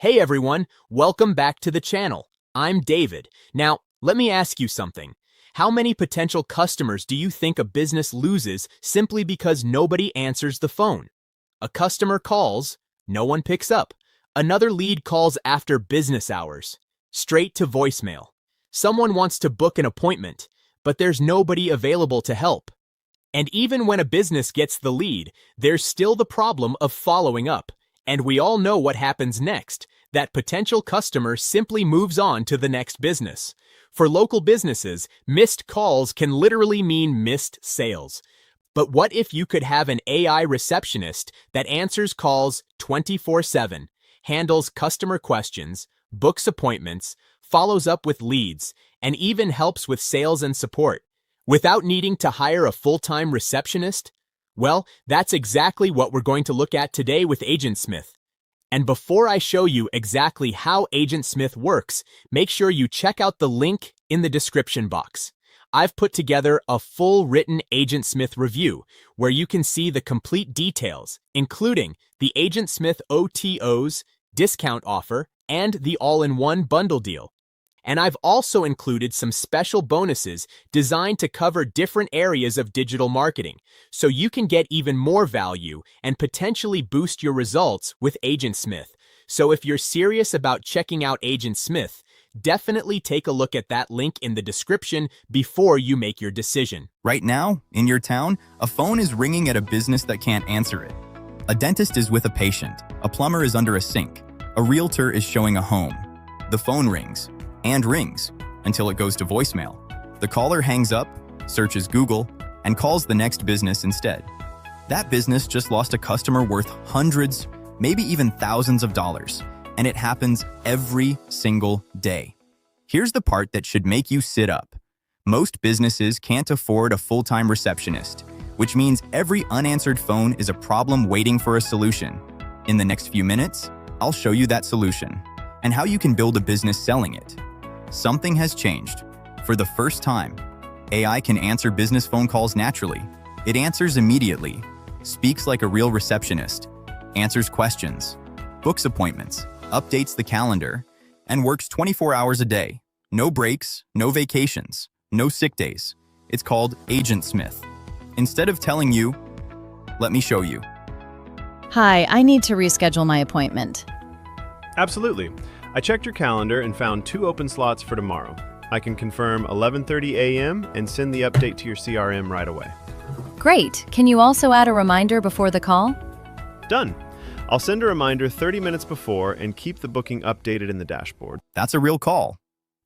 Hey everyone, welcome back to the channel. I'm David. Now, let me ask you something. How many potential customers do you think a business loses simply because nobody answers the phone? A customer calls, no one picks up. Another lead calls after business hours. Straight to voicemail. Someone wants to book an appointment, but there's nobody available to help. And even when a business gets the lead, there's still the problem of following up. And we all know what happens next. That potential customer simply moves on to the next business. For local businesses, missed calls can literally mean missed sales. But what if you could have an AI receptionist that answers calls 24/7, handles customer questions, books appointments, follows up with leads, and even helps with sales and support, without needing to hire a full-time receptionist? Well, that's exactly what we're going to look at today with AgentSmith. And before I show you exactly how AgentSmith works, make sure you check out the link in the description box. I've put together a full written AgentSmith review where you can see the complete details, including the AgentSmith OTOs, discount offer, and the all-in-one bundle deal. And I've also included some special bonuses designed to cover different areas of digital marketing, so you can get even more value and potentially boost your results with AgentSmith. So if you're serious about checking out AgentSmith, definitely take a look at that link in the description before you make your decision. Right now, in your town, a phone is ringing at a business that can't answer it. A dentist is with a patient. A plumber is under a sink. A realtor is showing a home. The phone rings and rings until it goes to voicemail. The caller hangs up, searches Google, and calls the next business instead. That business just lost a customer worth hundreds, maybe even thousands of dollars, and it happens every single day. Here's the part that should make you sit up. Most businesses can't afford a full-time receptionist, which means every unanswered phone is a problem waiting for a solution. In the next few minutes, I'll show you that solution and how you can build a business selling it. Something has changed. For the first time, AI can answer business phone calls naturally. It answers immediately, speaks like a real receptionist, answers questions, books appointments, updates the calendar, and works 24 hours a day. No breaks, no vacations, no sick days. It's called AgentSmith. Instead of telling you, let me show you. Hi, I need to reschedule my appointment. Absolutely. I checked your calendar and found 2 open slots for tomorrow. I can confirm 11:30 a.m. and send the update to your CRM right away. Great. Can you also add a reminder before the call? Done. I'll send a reminder 30 minutes before and keep the booking updated in the dashboard. That's a real call.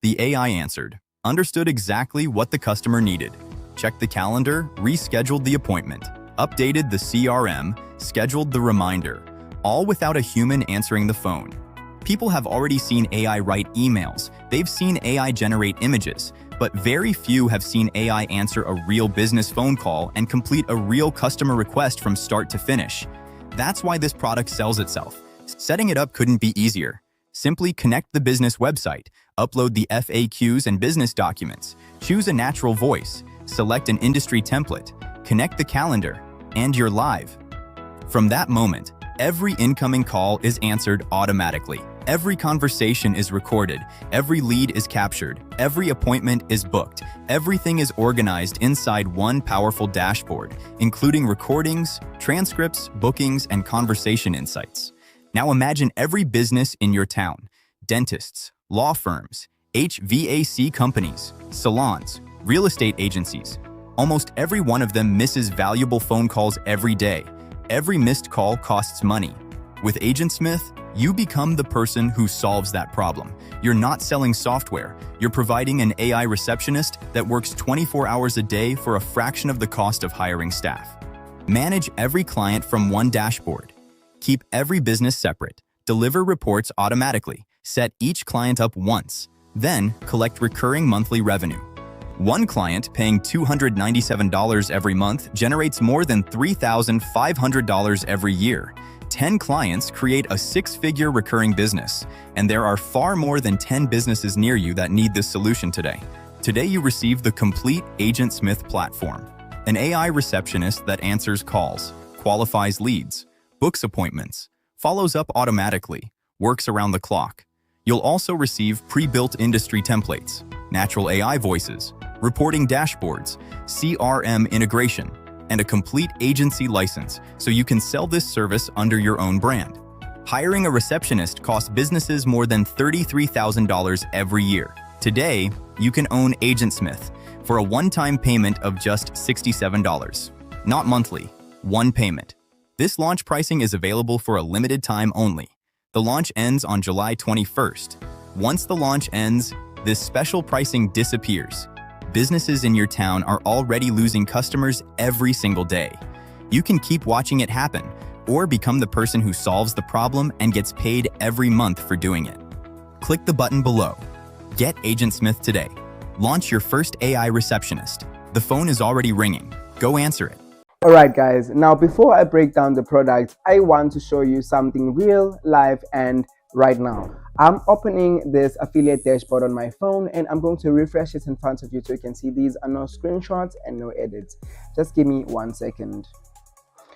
The AI answered, understood exactly what the customer needed, checked the calendar, rescheduled the appointment, updated the CRM, scheduled the reminder, all without a human answering the phone. People have already seen AI write emails, they've seen AI generate images, but very few have seen AI answer a real business phone call and complete a real customer request from start to finish. That's why this product sells itself. Setting it up couldn't be easier. Simply connect the business website, upload the FAQs and business documents, choose a natural voice, select an industry template, connect the calendar, and you're live. From that moment, every incoming call is answered automatically. Every conversation is recorded, every lead is captured, every appointment is booked, everything is organized inside one powerful dashboard, including recordings, transcripts, bookings, and conversation insights. Now imagine every business in your town: dentists, law firms, HVAC companies, salons, real estate agencies. Almost every one of them misses valuable phone calls every day. Every missed call costs money. With AgentSmith, you become the person who solves that problem. You're not selling software. You're providing an AI receptionist that works 24 hours a day for a fraction of the cost of hiring staff. Manage every client from one dashboard. Keep every business separate. Deliver reports automatically. Set each client up once. Then collect recurring monthly revenue. One client paying $297 every month generates more than $3,500 every year. 10 clients create a 6-figure recurring business, and there are far more than 10 businesses near you that need this solution today. Today you receive the complete AgentSmith platform, an AI receptionist that answers calls, qualifies leads, books appointments, follows up automatically, works around the clock. You'll also receive pre-built industry templates, natural AI voices, reporting dashboards, CRM integration, and a complete agency license so you can sell this service under your own brand. Hiring a receptionist costs businesses more than $33,000 every year. Today, you can own AgentSmith for a one-time payment of just $67. Not monthly, one payment. This launch pricing is available for a limited time only. The launch ends on July 21st. Once the launch ends, this special pricing disappears. Businesses in your town are already losing customers every single day. You can keep watching it happen, or become the person who solves the problem and gets paid every month for doing it. Click the button below. Get AgentSmith today. Launch your first AI receptionist. The phone is already ringing. Go answer it. Alright guys, now before I break down the product, I want to show you something real, live, and right now. I'm opening this affiliate dashboard on my phone and I'm going to refresh it in front of you so you can see these are no screenshots and no edits. Just give me 1 second.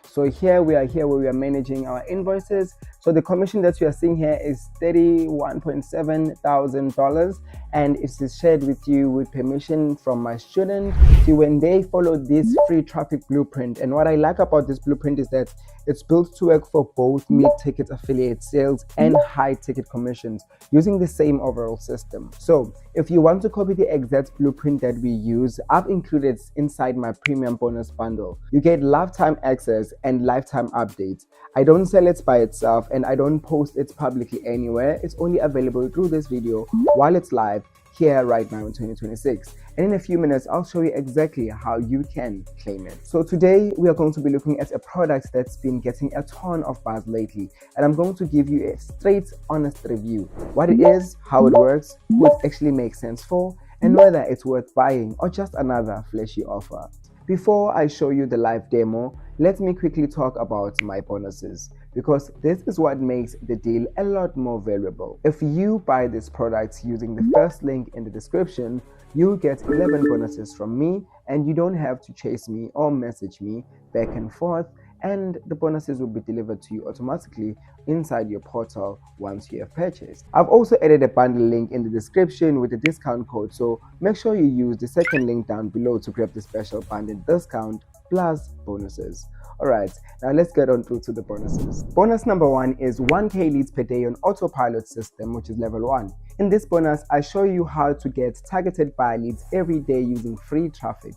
So here we are where we are managing our invoices. So the commission that you are seeing here is $31,700 and it is shared with you with permission from my student. So when they follow this free traffic blueprint, and what I like about this blueprint is that it's built to work for both mid-ticket affiliate sales and high-ticket commissions using the same overall system. So if you want to copy the exact blueprint that we use, I've included it inside my premium bonus bundle. You get lifetime access and lifetime updates. I don't sell it by itself and I don't post it publicly anywhere. It's only available through this video while it's live here right now in 2026. And in a few minutes, I'll show you exactly how you can claim it. So today we are going to be looking at a product that's been getting a ton of buzz lately. And I'm going to give you a straight, honest review. What it is, how it works, who it actually makes sense for, and whether it's worth buying or just another flashy offer. Before I show you the live demo, let me quickly talk about my bonuses, because this is what makes the deal a lot more valuable. If you buy this product using the first link in the description, you'll get 11 bonuses from me and you don't have to chase me or message me back and forth, and the bonuses will be delivered to you automatically inside your portal once you have purchased. I've also added a bundle link in the description with a discount code, so make sure you use the second link down below to grab the special bundle discount plus bonuses. Alright, now let's get on through to the bonuses. Bonus number 1 is 1K leads per day on autopilot system, which is level 1. In this bonus, I show you how to get targeted buyer leads every day using free traffic.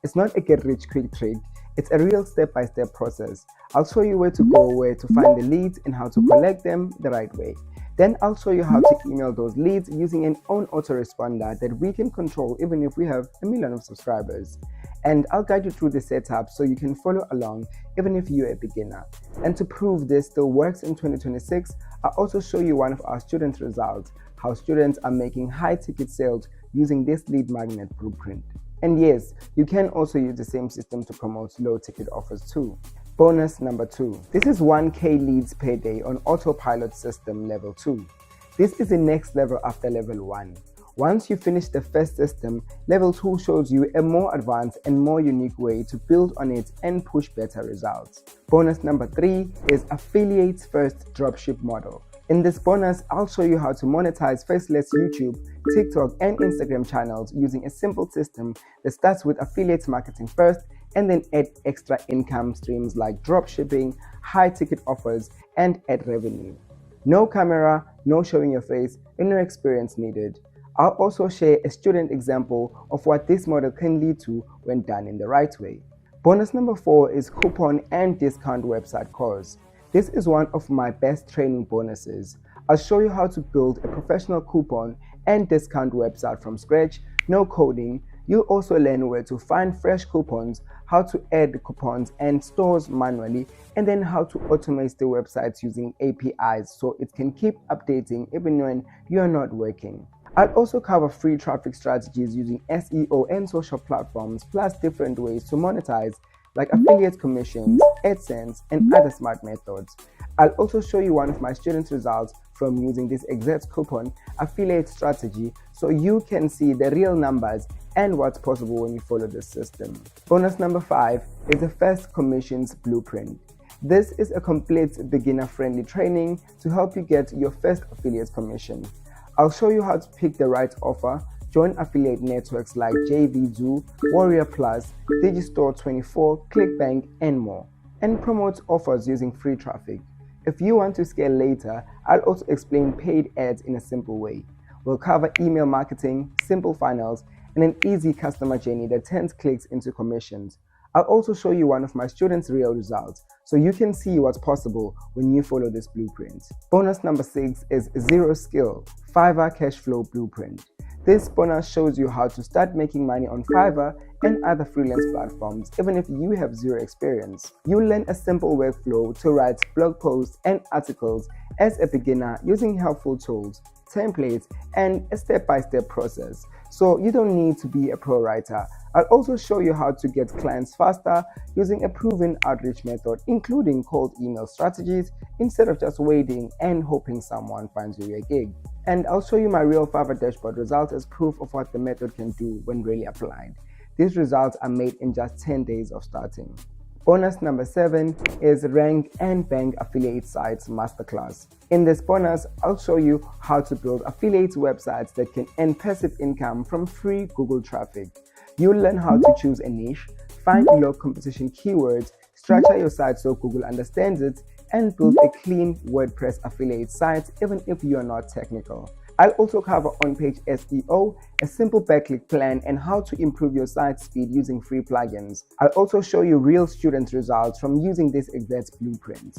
It's not a get rich quick trick. It's a real step-by-step process. I'll show you where to go, where to find the leads, and how to collect them the right way. Then I'll show you how to email those leads using an own autoresponder that we can control even if we have 1 million of subscribers. And I'll guide you through the setup so you can follow along even if you're a beginner. And to prove this still works in 2026, I'll also show you one of our student results, how students are making high-ticket sales using this lead magnet blueprint. And yes, you can also use the same system to promote low-ticket offers too. Bonus number 2. This is 1K leads per day on autopilot system level 2. This is the next level after level 1. Once you finish the first system, level 2 shows you a more advanced and more unique way to build on it and push better results. Bonus number 3 is affiliates first dropship model. In this bonus, I'll show you how to monetize faceless YouTube, TikTok, and Instagram channels using a simple system that starts with affiliate marketing first and then add extra income streams like dropshipping, high-ticket offers, and ad revenue. No camera, no showing your face, and no experience needed. I'll also share a student example of what this model can lead to when done in the right way. Bonus number 4 is coupon and discount website course. This is one of my best training bonuses. I'll show you how to build a professional coupon and discount website from scratch, no coding. You'll also learn where to find fresh coupons, how to add coupons and stores manually, and then how to automate the websites using APIs so it can keep updating even when you're not working. I'll also cover free traffic strategies using SEO and social platforms, plus different ways to monetize like affiliate commissions, AdSense, and other smart methods. I'll also show you one of my students' results from using this exact coupon affiliate strategy so you can see the real numbers and what's possible when you follow this system. Bonus number 5 is the first commissions blueprint. This is a complete beginner-friendly training to help you get your first affiliate commission. I'll show you how to pick the right offer, join affiliate networks like JVZoo, Warrior Plus, Digistore24, ClickBank, and more, and promote offers using free traffic. If you want to scale later, I'll also explain paid ads in a simple way. We'll cover email marketing, simple funnels, and an easy customer journey that turns clicks into commissions. I'll also show you one of my students' real results, so you can see what's possible when you follow this blueprint. Bonus number 6 is Zero Skill, Fiverr Cash Flow Blueprint. This bonus shows you how to start making money on Fiverr and other freelance platforms even if you have zero experience. You'll learn a simple workflow to write blog posts and articles as a beginner using helpful tools, templates, and a step-by-step process. So you don't need to be a pro writer. I'll also show you how to get clients faster using a proven outreach method, including cold email strategies instead of just waiting and hoping someone finds you a gig. And I'll show you my real Fiverr dashboard results as proof of what the method can do when really applied. These results are made in just 10 days of starting. Bonus number 7 is Rank and Bank Affiliate Sites Masterclass. In this bonus, I'll show you how to build affiliate websites that can earn passive income from free Google traffic. You'll learn how to choose a niche, find low competition keywords, structure your site so Google understands it, and build a clean WordPress affiliate site even if you are not technical. I'll also cover on-page SEO, a simple backlink plan, and how to improve your site speed using free plugins. I'll also show you real student results from using this exact blueprint.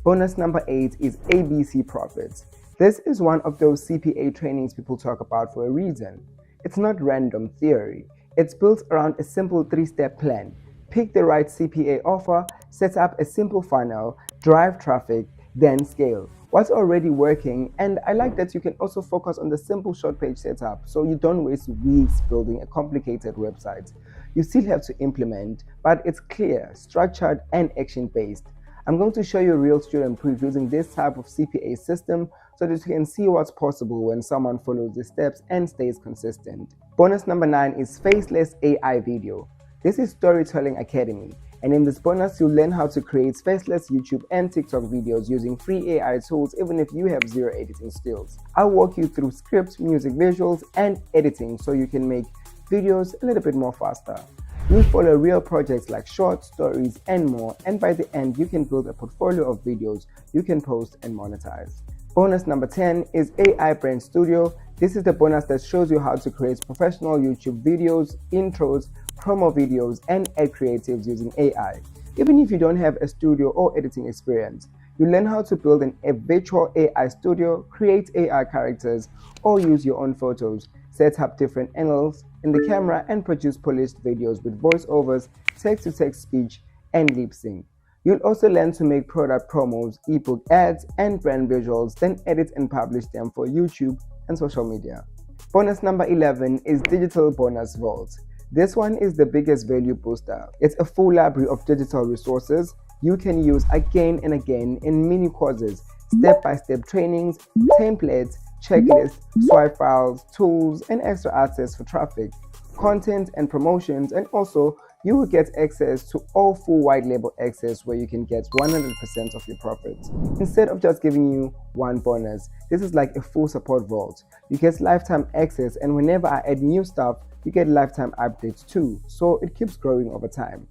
Bonus number 8 is ABC Profits. This is one of those CPA trainings people talk about for a reason. It's not random theory. It's built around a simple 3-step plan. Pick the right CPA offer, set up a simple funnel, drive traffic, then scale. What's already working, and I like that you can also focus on the simple short page setup so you don't waste weeks building a complicated website. You still have to implement, but it's clear, structured, and action-based. I'm going to show you real student proof using this type of CPA system so that you can see what's possible when someone follows the steps and stays consistent. Bonus number 9 is Faceless AI Video. This is Storytelling Academy. And in this bonus, you'll learn how to create faceless YouTube and TikTok videos using free AI tools even if you have zero editing skills. I'll walk you through script, music visuals, and editing so you can make videos a little bit more faster. You'll follow real projects like short stories and more, and by the end, you can build a portfolio of videos you can post and monetize. Bonus number 10 is AI Brand Studio. This is the bonus that shows you how to create professional YouTube videos, intros, promo videos, and ad creatives using AI. Even if you don't have a studio or editing experience, you learn how to build a virtual AI studio, create AI characters, or use your own photos, set up different angles in the camera, and produce polished videos with voiceovers, text-to-text speech, and lip sync. You'll also learn to make product promos, ebook ads, and brand visuals, then edit and publish them for YouTube and social media. Bonus number 11 is Digital Bonus Vault. This one is the biggest value booster. It's a full library of digital resources you can use again and again in mini courses, step-by-step trainings, templates, checklists, swipe files, tools, and extra access for traffic, content, and promotions. And also, you will get access to all full white label access where you can get 100% of your profits. Instead of just giving you one bonus, this is like a full support vault. You get lifetime access, and whenever I add new stuff, you get lifetime updates too, so it keeps growing over time.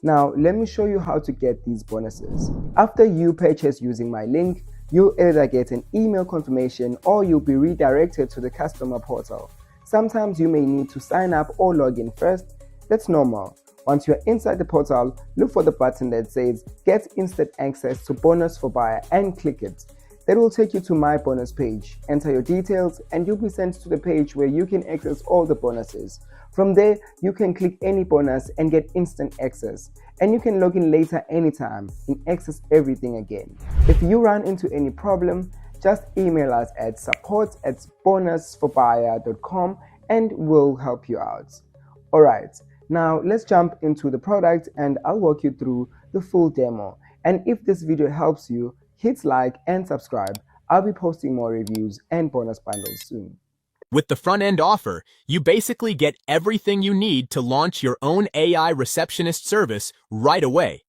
Now, let me show you how to get these bonuses. After you purchase using my link, you'll either get an email confirmation or you'll be redirected to the customer portal. Sometimes you may need to sign up or log in first. That's normal. Once you're inside the portal, look for the button that says Get Instant Access to Bonus for Buyer and click it. That will take you to my bonus page. Enter your details and you'll be sent to the page where you can access all the bonuses. From there, you can click any bonus and get instant access. And you can log in later anytime and access everything again. If you run into any problem, just email us at support@bonusforbuyer.com and we'll help you out. Alright, now let's jump into the product and I'll walk you through the full demo. And if this video helps you, hit like and subscribe. I'll be posting more reviews and bonus bundles soon. With the front-end offer, you basically get everything you need to launch your own AI receptionist service right away.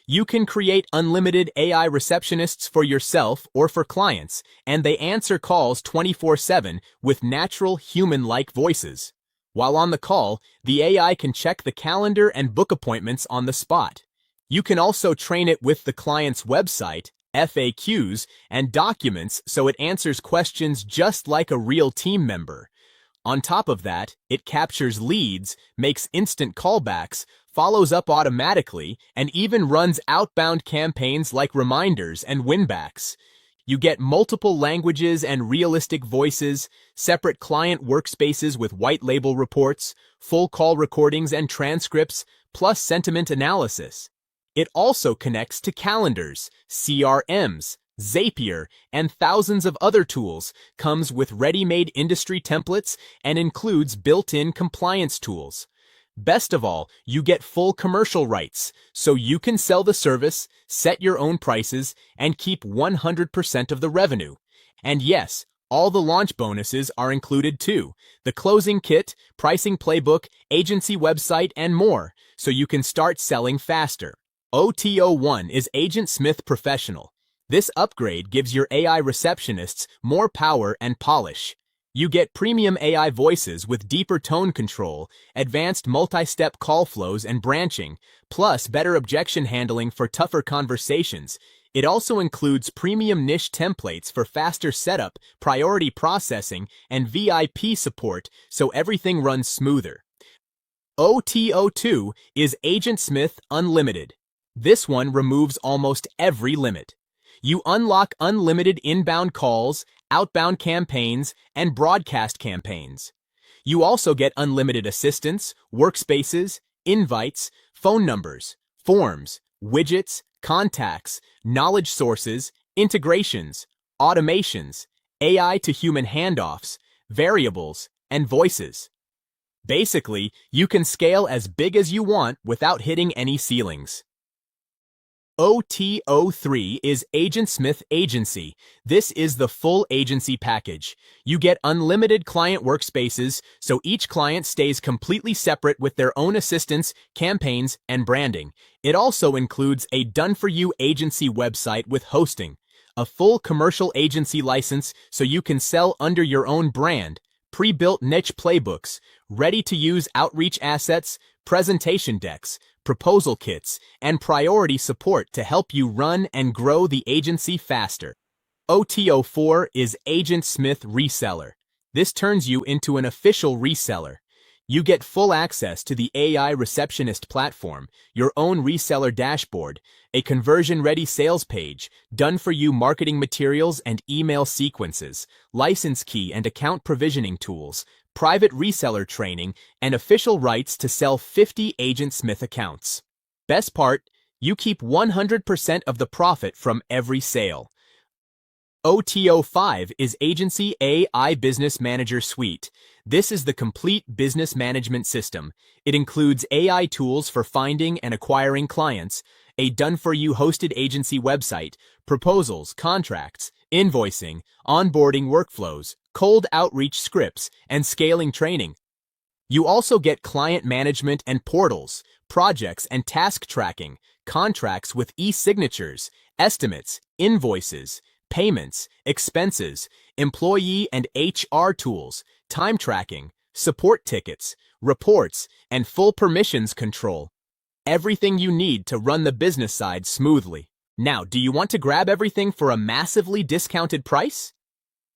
You can create unlimited AI receptionists for yourself or for clients, and they answer calls 24/7 with natural human-like voices. While on the call, the AI can check the calendar and book appointments on the spot. You can also train it with the client's website, FAQs, and documents so it answers questions just like a real team member. On top of that, it captures leads, makes instant callbacks, follows up automatically, and even runs outbound campaigns like reminders and winbacks. You get multiple languages and realistic voices, separate client workspaces with white label reports, full call recordings and transcripts, plus sentiment analysis. It also connects to calendars, CRMs, Zapier, and thousands of other tools, comes with ready-made industry templates, and includes built-in compliance tools. Best of all, you get full commercial rights, so you can sell the service, set your own prices, and keep 100% of the revenue. And yes, all the launch bonuses are included too: the closing kit, pricing playbook, agency website, and more, so you can start selling faster. OTO1 is AgentSmith Professional. This upgrade gives your AI receptionists more power and polish. You get premium AI voices with deeper tone control, advanced multi-step call flows and branching, plus better objection handling for tougher conversations. It also includes premium niche templates for faster setup, priority processing, and VIP support, so everything runs smoother. OTO2 is AgentSmith Unlimited. This one removes almost every limit. You unlock unlimited inbound calls, outbound campaigns, and broadcast campaigns. You also get unlimited assistants, workspaces, invites, phone numbers, forms, widgets, contacts, knowledge sources, integrations, automations, AI to human handoffs, variables, and voices. Basically, you can scale as big as you want without hitting any ceilings. OTO3 is AgentSmith Agency. This is the full agency package. You get unlimited client workspaces, so each client stays completely separate with their own assistants, campaigns, and branding. It also includes a done-for-you agency website with hosting, a full commercial agency license so you can sell under your own brand, pre-built niche playbooks, ready-to-use outreach assets, presentation decks, proposal kits, and priority support to help you run and grow the agency faster. OTO4 is AgentSmith Reseller. This turns you into an official reseller. You get full access to the AI receptionist platform, your own reseller dashboard, a conversion-ready sales page, done-for-you marketing materials and email sequences, license key and account provisioning tools, private reseller training, and official rights to sell 50 AgentSmith accounts. Best part, you keep 100% of the profit from every sale. OTO5 is Agency AI Business Manager Suite. This is the complete business management system. It includes AI tools for finding and acquiring clients, a done-for-you hosted agency website, proposals, contracts, invoicing, onboarding workflows, cold outreach scripts, and scaling training. You also get client management and portals, projects and task tracking, contracts with e-signatures, estimates, invoices, payments, expenses, employee and HR tools, time tracking, support tickets, reports, and full permissions control. Everything you need to run the business side smoothly. Now, do you want to grab everything for a massively discounted price?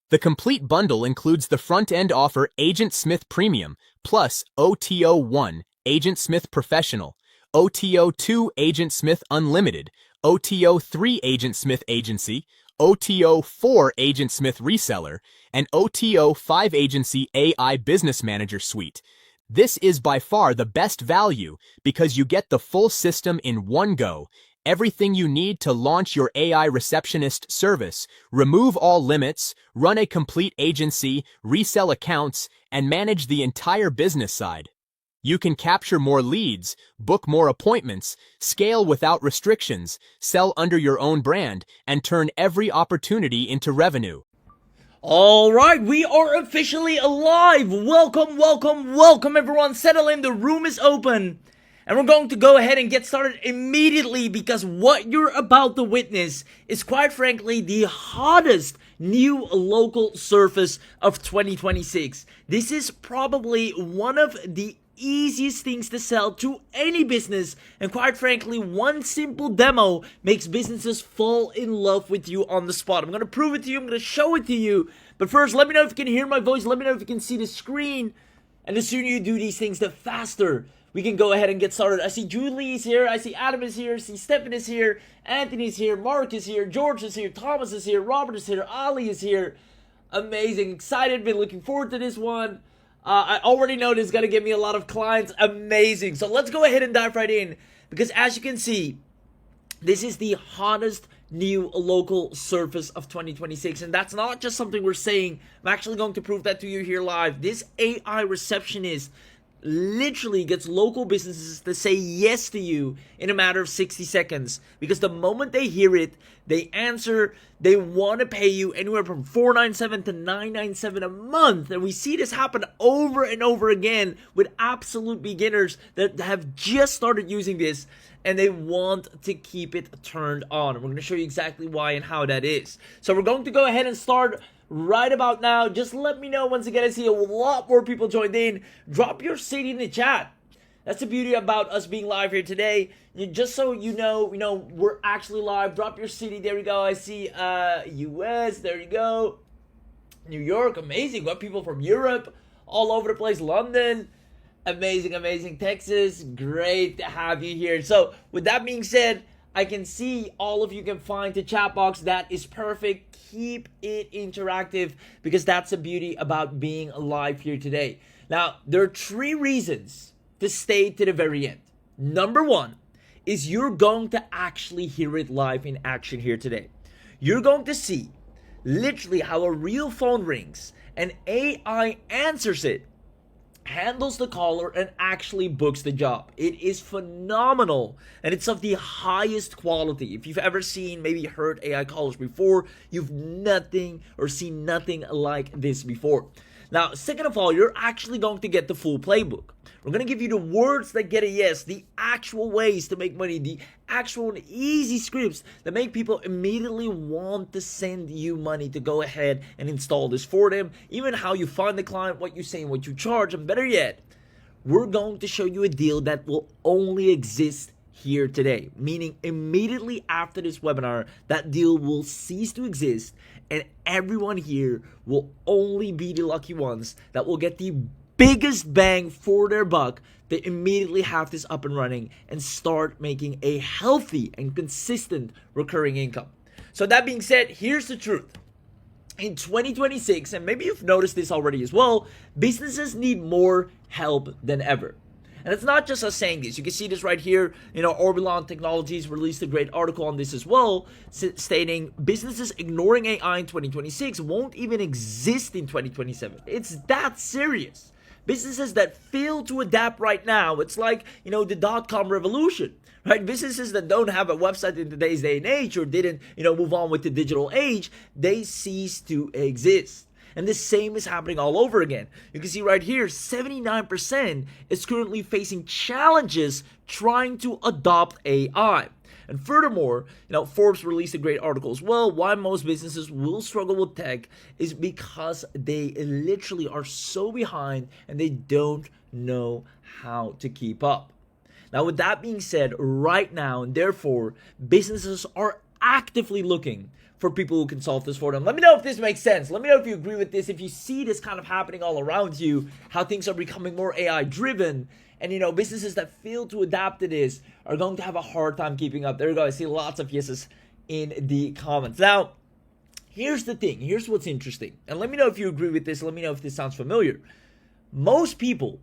The complete bundle includes the front-end offer AgentSmith Premium, plus OTO1 AgentSmith Professional, OTO2 AgentSmith Unlimited, OTO3 AgentSmith Agency, OTO4 AgentSmith Reseller, and OTO5 Agency AI Business Manager Suite. This is by far the best value because you get the full system in one go, everything you need to launch your AI receptionist service, remove all limits, run a complete agency, resell accounts, and manage the entire business side. You can capture more leads, book more appointments, scale without restrictions, sell under your own brand, and turn every opportunity into revenue. All right, we are officially alive. Welcome, welcome, welcome, everyone. Settle in, the room is open. And we're going to go ahead and get started immediately because what you're about to witness is quite frankly the hottest new local service of 2026. This is probably one of the easiest things to sell to any business, and quite frankly, one simple demo makes businesses fall in love with you on the spot. I'm going to prove it to you, I'm going to show it to you, but first let me know if you can hear my voice, let me know if you can see the screen, and the sooner you do these things, the faster we can go ahead and get started. I see Julie is here, I see Adam is here, I see Stephen is here, Anthony is here, Mark is here, George is here, Thomas is here, Robert is here, Ali is here. Amazing, excited, been looking forward to this one. I already know this is going to give me a lot of clients. Amazing. So let's go ahead and dive right in, because as you can see, this is the hottest new local service of 2026. And that's not just something we're saying. I'm actually going to prove that to you here live. This AI receptionist literally gets local businesses to say yes to you in a matter of 60 seconds, because the moment they hear it, they answer, they want to pay you anywhere from $497 to $997 a month. And we see this happen over and over again with absolute beginners that have just started using this, and they want to keep it turned on. And we're going to show you exactly why and how that is. So we're going to go ahead and start right about now. Just let me know. Once again, I see a lot more people joined in. Drop your city in the chat. That's the beauty about us being live here today. Just so you know, we're actually live. Drop your city. There we go. I see US. There you go. New York. Amazing. Got people from Europe all over the place. London. Amazing, amazing. Texas. Great to have you here. So with that being said, I can see all of you can find the chat box. That is perfect. Keep it interactive, because that's the beauty about being live here today. Now, there are 3 reasons to stay to the very end. Number 1 is you're going to actually hear it live in action here today. You're going to see literally how a real phone rings, and AI answers it, handles the caller, and actually books the job. It is phenomenal, and it's of the highest quality. If you've ever seen, maybe heard AI callers before, you've nothing or seen nothing like this before. Now, second of all, you're actually going to get the full playbook. We're going to give you the words that get a yes, the actual ways to make money, the actual and easy scripts that make people immediately want to send you money to go ahead and install this for them. Even how you find the client, what you say and what you charge, and better yet, we're going to show you a deal that will only exist here today. Meaning immediately after this webinar, that deal will cease to exist, and everyone here will only be the lucky ones that will get the biggest bang for their buck. They immediately have this up and running and start making a healthy and consistent recurring income. So that being said, here's the truth. In 2026, and maybe you've noticed this already as well, businesses need more help than ever. And it's not just us saying this. You can see this right here. Orbilon Technologies released a great article on this as well, stating businesses ignoring AI in 2026 won't even exist in 2027. It's that serious. Businesses that fail to adapt right now, it's like, the dot-com revolution, right? Businesses that don't have a website in today's day and age, or didn't, move on with the digital age, they cease to exist. And the same is happening all over again. You can see right here, 79% is currently facing challenges trying to adopt AI. And furthermore, Forbes released a great article as well. Why most businesses will struggle with tech is because they literally are so behind and they don't know how to keep up. Now, with that being said, right now, and therefore, businesses are actively looking for people who can solve this for them. Let me know if this makes sense. Let me know if you agree with this, if you see this kind of happening all around you, how things are becoming more AI driven. And businesses that fail to adapt to this are going to have a hard time keeping up. There you go. I see lots of yeses in the comments. Now, here's the thing. Here's what's interesting. And let me know if you agree with this. Let me know if this sounds familiar. Most people,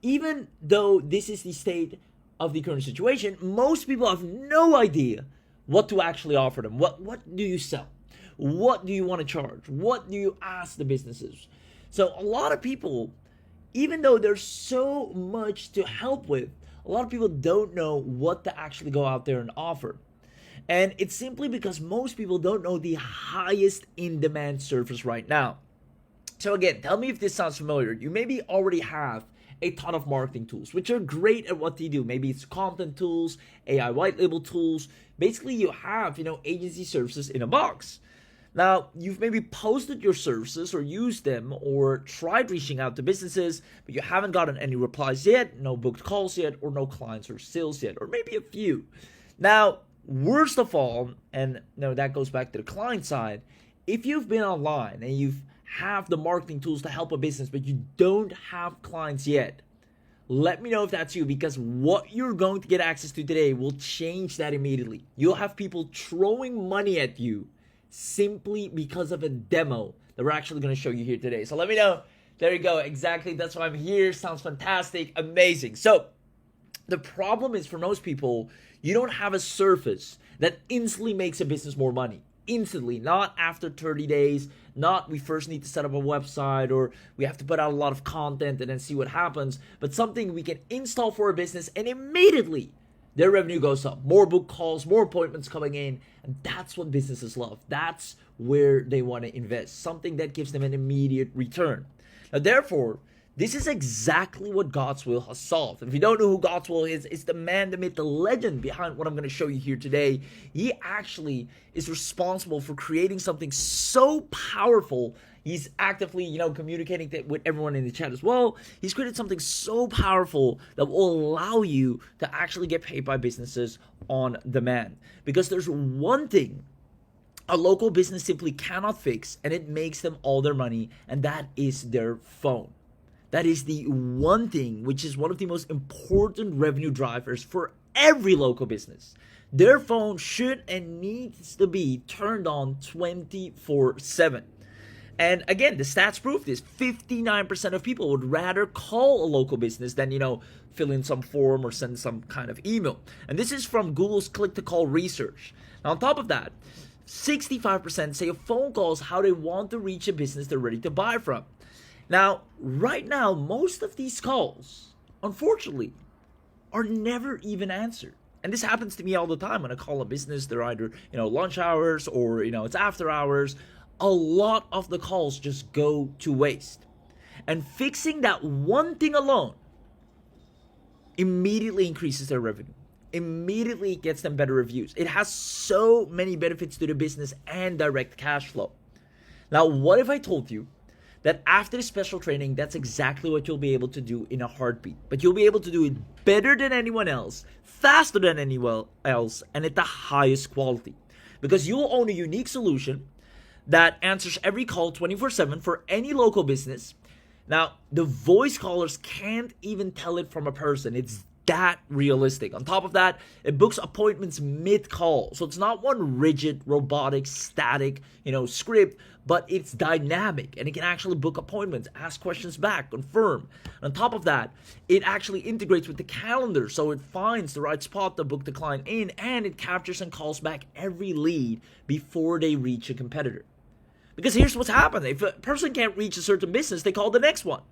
even though this is the state of the current situation, most people have no idea what to actually offer them. What do you sell? What do you want to charge? What do you ask the businesses? So a lot of people, even though there's so much to help with, a lot of people don't know what to actually go out there and offer. And it's simply because most people don't know the highest in-demand service right now. So again, tell me if this sounds familiar. You maybe already have a ton of marketing tools, which are great at what they do. Maybe it's content tools, AI white label tools. Basically, you have, agency services in a box. Now, you've maybe posted your services or used them or tried reaching out to businesses, but you haven't gotten any replies yet, no booked calls yet, or no clients or sales yet, or maybe a few. Now, worst of all, and that goes back to the client side, if you've been online and you have the marketing tools to help a business, but you don't have clients yet, let me know if that's you, because what you're going to get access to today will change that immediately. You'll have people throwing money at you simply because of a demo that we're actually going to show you here today. So let me know. There you go. Exactly. That's why I'm here. Sounds fantastic. Amazing. So the problem is, for most people, you don't have a service that instantly makes a business more money. Instantly, not after 30 days, not we first need to set up a website or we have to put out a lot of content and then see what happens, but something we can install for a business and immediately their revenue goes up. More book calls, more appointments coming in, and that's what businesses love. That's where they want to invest, something that gives them an immediate return. Now, therefore, this is exactly what God's Will has solved. If you don't know who God's Will is, it's the man, the myth, the legend behind what I'm going to show you here today. He actually is responsible for creating something so powerful. He's actively, communicating with everyone in the chat as well. He's created something so powerful that will allow you to actually get paid by businesses on demand. Because there's one thing a local business simply cannot fix, and it makes them all their money, and that is their phone. That is the one thing which is one of the most important revenue drivers for every local business. Their phone should and needs to be turned on 24/7. And again, the stats prove this. 59% of people would rather call a local business than, fill in some form or send some kind of email. And this is from Google's click-to-call research. Now, on top of that, 65% say a phone call is how they want to reach a business they're ready to buy from. Now, right now, most of these calls, unfortunately, are never even answered. And this happens to me all the time when I call a business. They're either, lunch hours or, it's after hours. A lot of the calls just go to waste. And fixing that one thing alone immediately increases their revenue. Immediately gets them better reviews. It has so many benefits to the business and direct cash flow. Now, what if I told you that after the special training, that's exactly what you'll be able to do in a heartbeat. But you'll be able to do it better than anyone else, faster than anyone else, and at the highest quality. Because you'll own a unique solution that answers every call 24/7 for any local business. Now, the voice callers can't even tell it from a person. It's that realistic. On top of that, it books appointments mid-call. So it's not one rigid, robotic, static, script, but it's dynamic and it can actually book appointments, ask questions back, confirm. And on top of that, it actually integrates with the calendar. So it finds the right spot to book the client in, and it captures and calls back every lead before they reach a competitor. Because here's what's happening. If a person can't reach a certain business, they call the next one.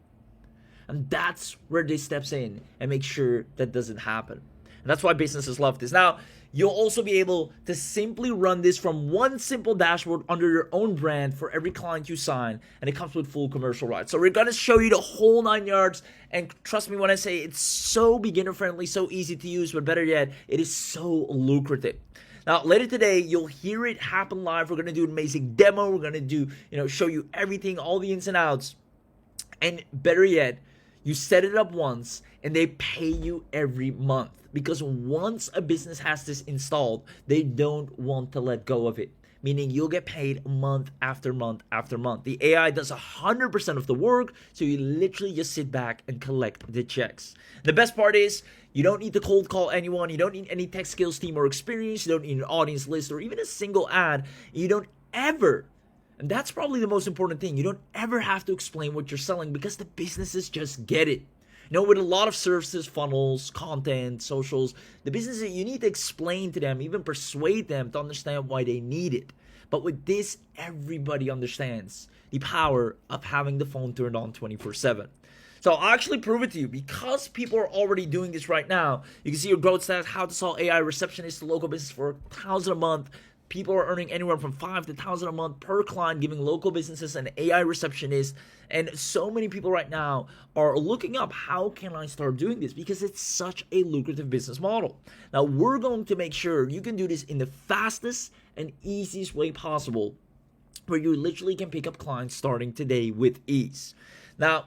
And that's where this steps in and makes sure that doesn't happen. And that's why businesses love this. Now, you'll also be able to simply run this from one simple dashboard under your own brand for every client you sign. And it comes with full commercial rights. So we're going to show you the whole 9 yards. And trust me when I say it's so beginner friendly, so easy to use, but better yet, it is so lucrative. Now, later today, you'll hear it happen live. We're going to do an amazing demo. We're going to do, show you everything, all the ins and outs. And better yet, you set it up once and they pay you every month. Because once a business has this installed, they don't want to let go of it. Meaning you'll get paid month after month after month. The AI does 100% of the work, so you literally just sit back and collect the checks. The best part is, you don't need to cold call anyone. You don't need any tech skills team or experience. You don't need an audience list or even a single ad. You don't ever, and that's probably the most important thing, you don't ever have to explain what you're selling because the businesses just get it. With a lot of services, funnels, content, socials, the businesses, you need to explain to them, even persuade them to understand why they need it. But with this, everybody understands the power of having the phone turned on 24/7. So I'll actually prove it to you because people are already doing this right now. You can see your growth stats, how to sell AI receptionist to local business for $1,000 a month, People are earning anywhere from $5 to $1,000 a month per client, giving local businesses an AI receptionist. And so many people right now are looking up, how can I start doing this? Because it's such a lucrative business model. Now, we're going to make sure you can do this in the fastest and easiest way possible, where you literally can pick up clients starting today with ease. Now,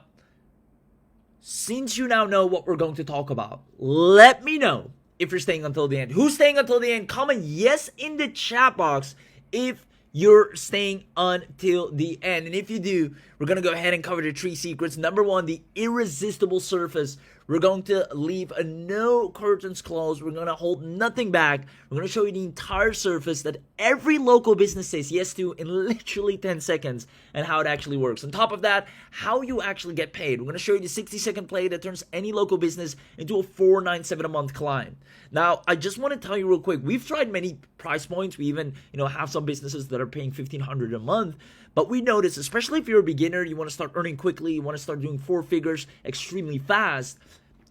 since you now know what we're going to talk about, let me know if you're staying until the end. Who's staying until the end? Comment yes in the chat box if you're staying until the end. And if you do, we're going to go ahead and cover the 3 secrets. Number 1, the irresistible surface. We're going to leave no curtains closed. We're going to hold nothing back. We're going to show you the entire surface that every local business says yes to in literally 10 seconds and how it actually works. On top of that, how you actually get paid. We're going to show you the 60-second play that turns any local business into a $497 a month client. Now, I just want to tell you real quick, we've tried many price points. We even, have some businesses that are paying $1,500 a month. But we notice, especially if you're a beginner, you want to start earning quickly, you want to start doing 4 figures extremely fast,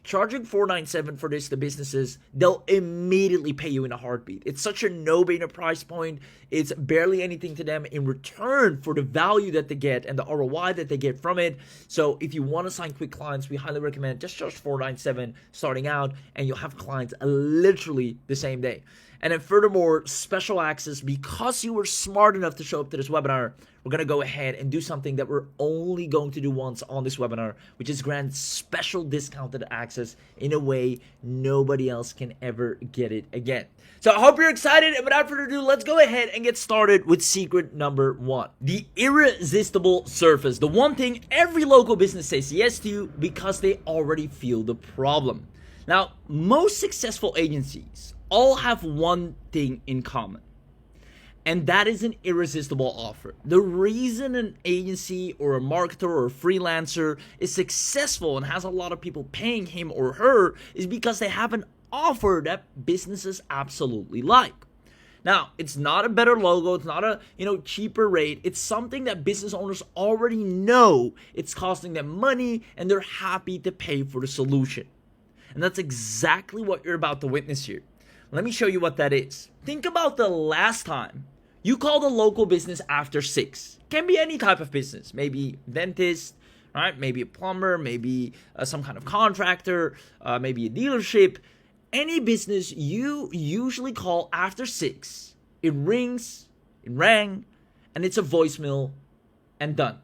charging $497 for this to businesses, they'll immediately pay you in a heartbeat. It's such a no-brainer price point. It's barely anything to them in return for the value that they get and the ROI that they get from it. So if you want to sign quick clients, we highly recommend just charge $497 starting out, and you'll have clients literally the same day. And then furthermore, special access, because you were smart enough to show up to this webinar, we're going to go ahead and do something that we're only going to do once on this webinar, which is grant special discounted access in a way nobody else can ever get it again. So I hope you're excited, and without further ado, let's go ahead and get started with secret number 1. The irresistible surface. The one thing every local business says yes to because they already feel the problem. Now, most successful agencies all have one thing in common, and that is an irresistible offer. The reason an agency or a marketer or a freelancer is successful and has a lot of people paying him or her is because they have an offer that businesses absolutely like. Now, it's not a better logo, it's not a cheaper rate, it's something that business owners already know it's costing them money and they're happy to pay for the solution. And that's exactly what you're about to witness here. Let me show you what that is. Think about the last time you called a local business after 6. Can be any type of business, maybe dentist, right? Maybe a plumber, maybe some kind of contractor, maybe a dealership. Any business you usually call after 6. It rings, it rang, and it's a voicemail and done.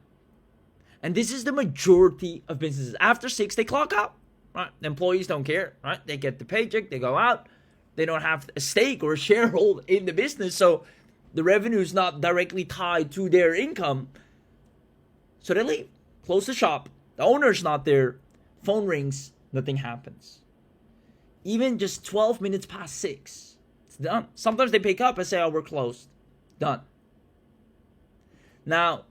And this is the majority of businesses. After 6, they clock out, right? The employees don't care, right? They get the paycheck, they go out. They don't have a stake or a sharehold in the business, so the revenue is not directly tied to their income. So they leave, close the shop. The owner's not there. Phone rings, nothing happens. Even just 12 minutes past 6, it's done. Sometimes they pick up and say, "Oh, we're closed." Done. Now,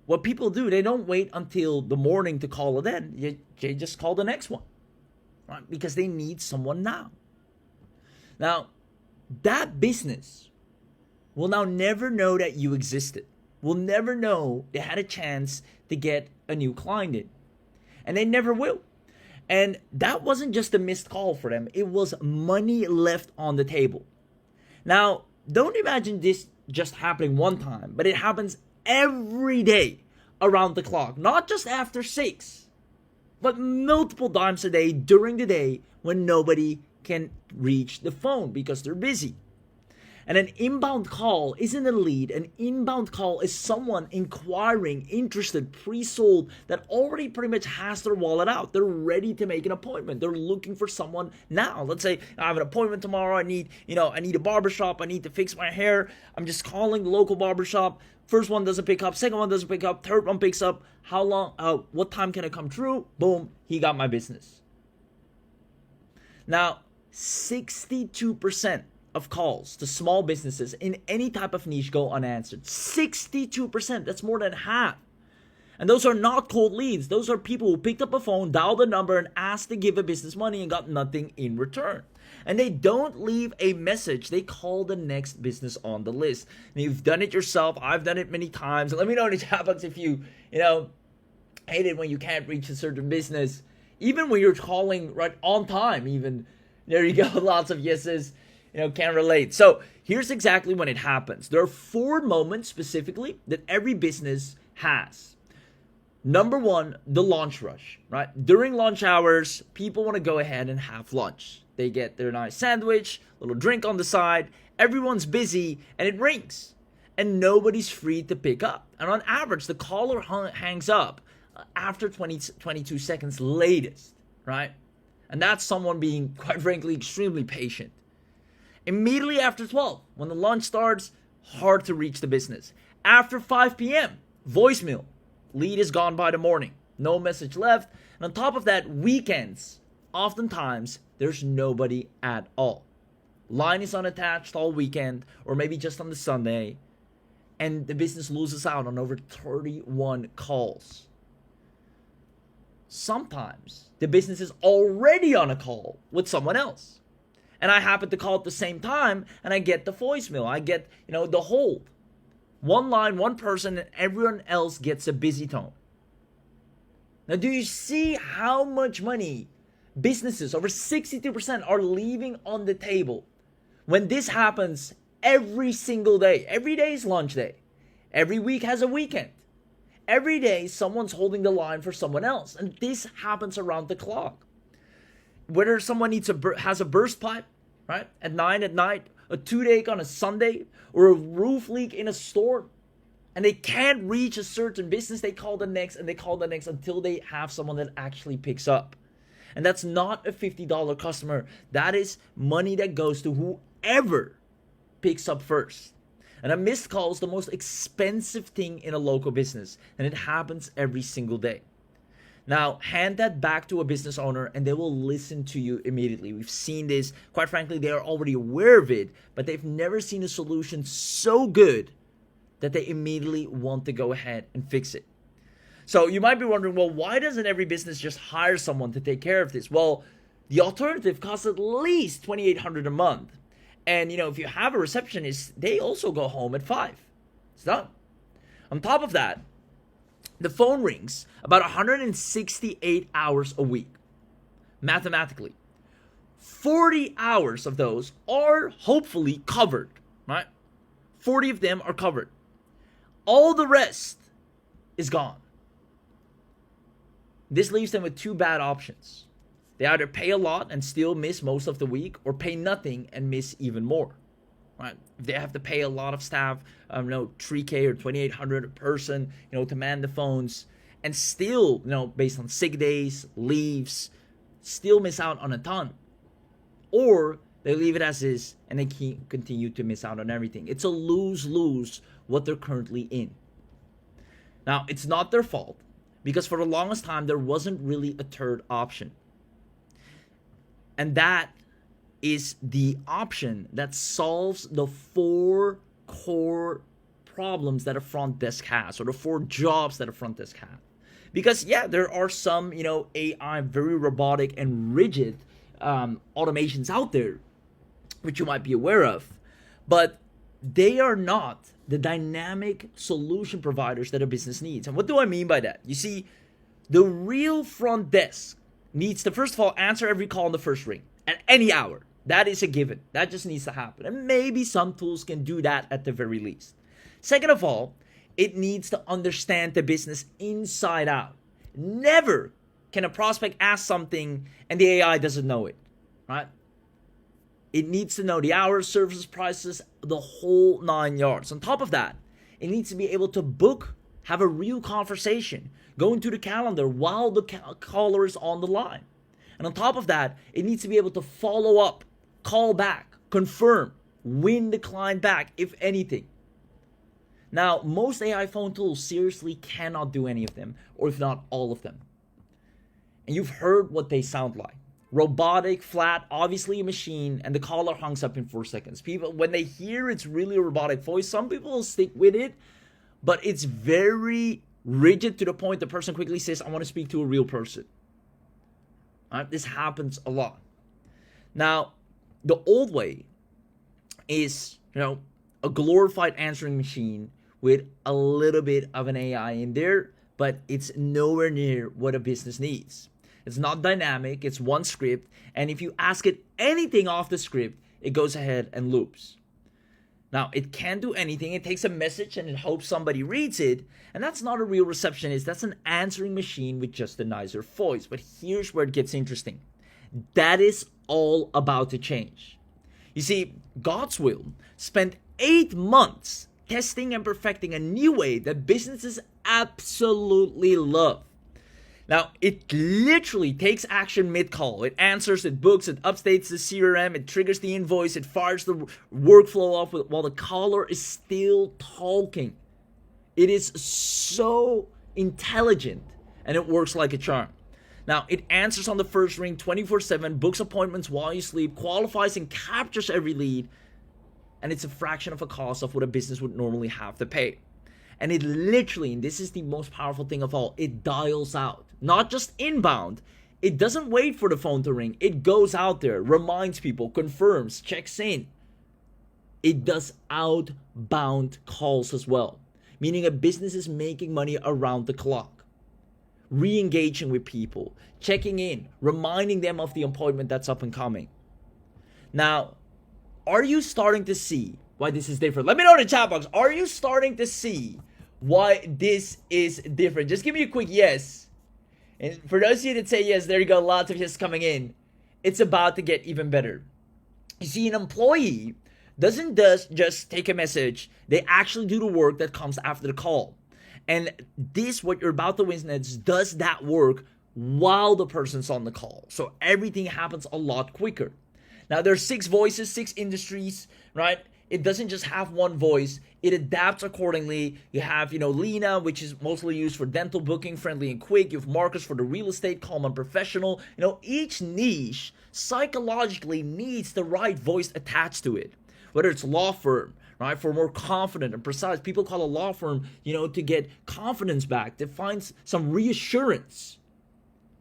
what people do, they don't wait until the morning to call it in. They just call the next one, right? Because they need someone now. Now, that business will now never know that you existed. Will never know they had a chance to get a new client in. And they never will. And that wasn't just a missed call for them. It was money left on the table. Now, don't imagine this just happening one time, but it happens every day around the clock. Not just after 6, but multiple times a day during the day when nobody can reach the phone because they're busy. And an inbound call isn't a lead. An inbound call is someone inquiring, interested, pre-sold, that already pretty much has their wallet out. They're ready to make an appointment. They're looking for someone now. Let's say I have an appointment tomorrow. I need a barbershop. I need to fix my hair. I'm just calling the local barbershop. First one doesn't pick up. Second one doesn't pick up. Third one picks up. How long? What time can I come through? Boom. He got my business. Now, 62% of calls to small businesses in any type of niche go unanswered. 62%. That's more than half. And those are not cold leads. Those are people who picked up a phone, dialed a number, and asked to give a business money and got nothing in return. And they don't leave a message. They call the next business on the list. And you've done it yourself. I've done it many times. Let me know in the chat box if you hate it when you can't reach a certain business. Even when you're calling right on time, even. There you go. Lots of yeses. can relate. So here's exactly when it happens. There are 4 moments specifically that every business has. Number 1, the lunch rush, right? During lunch hours, people want to go ahead and have lunch. They get their nice sandwich, little drink on the side, everyone's busy, and it rings. And nobody's free to pick up. And on average, the caller hangs up after 22 seconds latest, right? And that's someone being, quite frankly, extremely patient. Immediately after 12, when the lunch starts, hard to reach the business. After 5 p.m., voicemail. Lead is gone by the morning. No message left. And on top of that, weekends, oftentimes, there's nobody at all. Line is unattached all weekend, or maybe just on the Sunday, and the business loses out on over 31 calls. Sometimes, the business is already on a call with someone else. And I happen to call at the same time, and I get the voicemail. I get, the hold. One line, one person, and everyone else gets a busy tone. Now, do you see how much money businesses, over 62%, are leaving on the table when this happens every single day? Every day is lunch day. Every week has a weekend. Every day, someone's holding the line for someone else. And this happens around the clock. Whether someone has a burst pipe, right, at 9 at night, a toothache on a Sunday, or a roof leak in a store, and they can't reach a certain business, they call the next, and they call the next until they have someone that actually picks up. And that's not a $50 customer. That is money that goes to whoever picks up first. And a missed call is the most expensive thing in a local business, and it happens every single day. Now, hand that back to a business owner and they will listen to you immediately. We've seen this. Quite frankly, they are already aware of it, but they've never seen a solution so good that they immediately want to go ahead and fix it. So you might be wondering, well, why doesn't every business just hire someone to take care of this? Well, the alternative costs at least $2,800 a month. And, if you have a receptionist, they also go home at 5. It's done. On top of that, the phone rings about 168 hours a week. Mathematically, 40 hours of those are hopefully covered, right? 40 of them are covered. All the rest is gone. This leaves them with 2 bad options. They either pay a lot and still miss most of the week, or pay nothing and miss even more. Right? If they have to pay a lot of staff, $3K or $2,800 a person, to man the phones, and still, based on sick days, leaves, still miss out on a ton. Or they leave it as is and they continue to miss out on everything. It's a lose-lose what they're currently in. Now, it's not their fault, because for the longest time, there wasn't really a third option. And that is the option that solves the 4 core problems that a front desk has, or the 4 jobs that a front desk has. Because, there are some, AI, very robotic and rigid automations out there, which you might be aware of, but they are not the dynamic solution providers that a business needs. And what do I mean by that? You see, the real front desk needs to, first of all, answer every call in the first ring at any hour. That is a given. That just needs to happen. And maybe some tools can do that at the very least. Second of all, it needs to understand the business inside out. Never can a prospect ask something and the AI doesn't know it, right? It needs to know the hours, services, prices, the whole 9 yards. On top of that, it needs to be able to book, have a real conversation, go into the calendar while the caller is on the line. And on top of that, it needs to be able to follow up, call back, confirm, win the client back, if anything. Now, most AI phone tools seriously cannot do any of them, or if not all of them. And you've heard what they sound like. Robotic, flat, obviously a machine, and the caller hangs up in 4 seconds. People, when they hear it's really a robotic voice, some people will stick with it, but it's very rigid to the point the person quickly says, I want to speak to a real person. This happens a lot. Now, the old way is, a glorified answering machine with a little bit of an AI in there, but it's nowhere near what a business needs. It's not dynamic, it's one script, and if you ask it anything off the script, it goes ahead and loops. Now, it can't do anything. It takes a message and it hopes somebody reads it. And that's not a real receptionist. That's an answering machine with just a nicer voice. But here's where it gets interesting. That is all about to change. You see, God's will spent 8 months testing and perfecting a new way that businesses absolutely love. Now, it literally takes action mid-call. It answers, it books, it updates the CRM, it triggers the invoice, it fires the workflow off while the caller is still talking. It is so intelligent, and it works like a charm. Now, it answers on the first ring 24/7, books appointments while you sleep, qualifies and captures every lead, and it's a fraction of a cost of what a business would normally have to pay. And it literally, and this is the most powerful thing of all, it dials out. Not just inbound. It doesn't wait for the phone to ring. It goes out there, reminds people, confirms, checks in. It does outbound calls as well, meaning a business is making money around the clock, re-engaging with people, checking in, reminding them of the appointment that's up and coming. Now, are you starting to see why this is different? Let me know in the chat box. Are you starting to see why this is different? Just give me a quick yes. And for those of you that say yes, there you go. Lots of yes coming in. It's about to get even better. You see, an employee doesn't just take a message. They actually do the work that comes after the call. And this, what you're about to witness, does that work while the person's on the call. So everything happens a lot quicker. Now, there's 6 voices, 6 industries, right? It doesn't just have one voice. It adapts accordingly. You have, Lena, which is mostly used for dental booking, friendly and quick. You have Marcus for the real estate, calm and professional. Each niche psychologically needs the right voice attached to it. Whether it's law firm, right, for more confident and precise. People call a law firm, to get confidence back, to find some reassurance.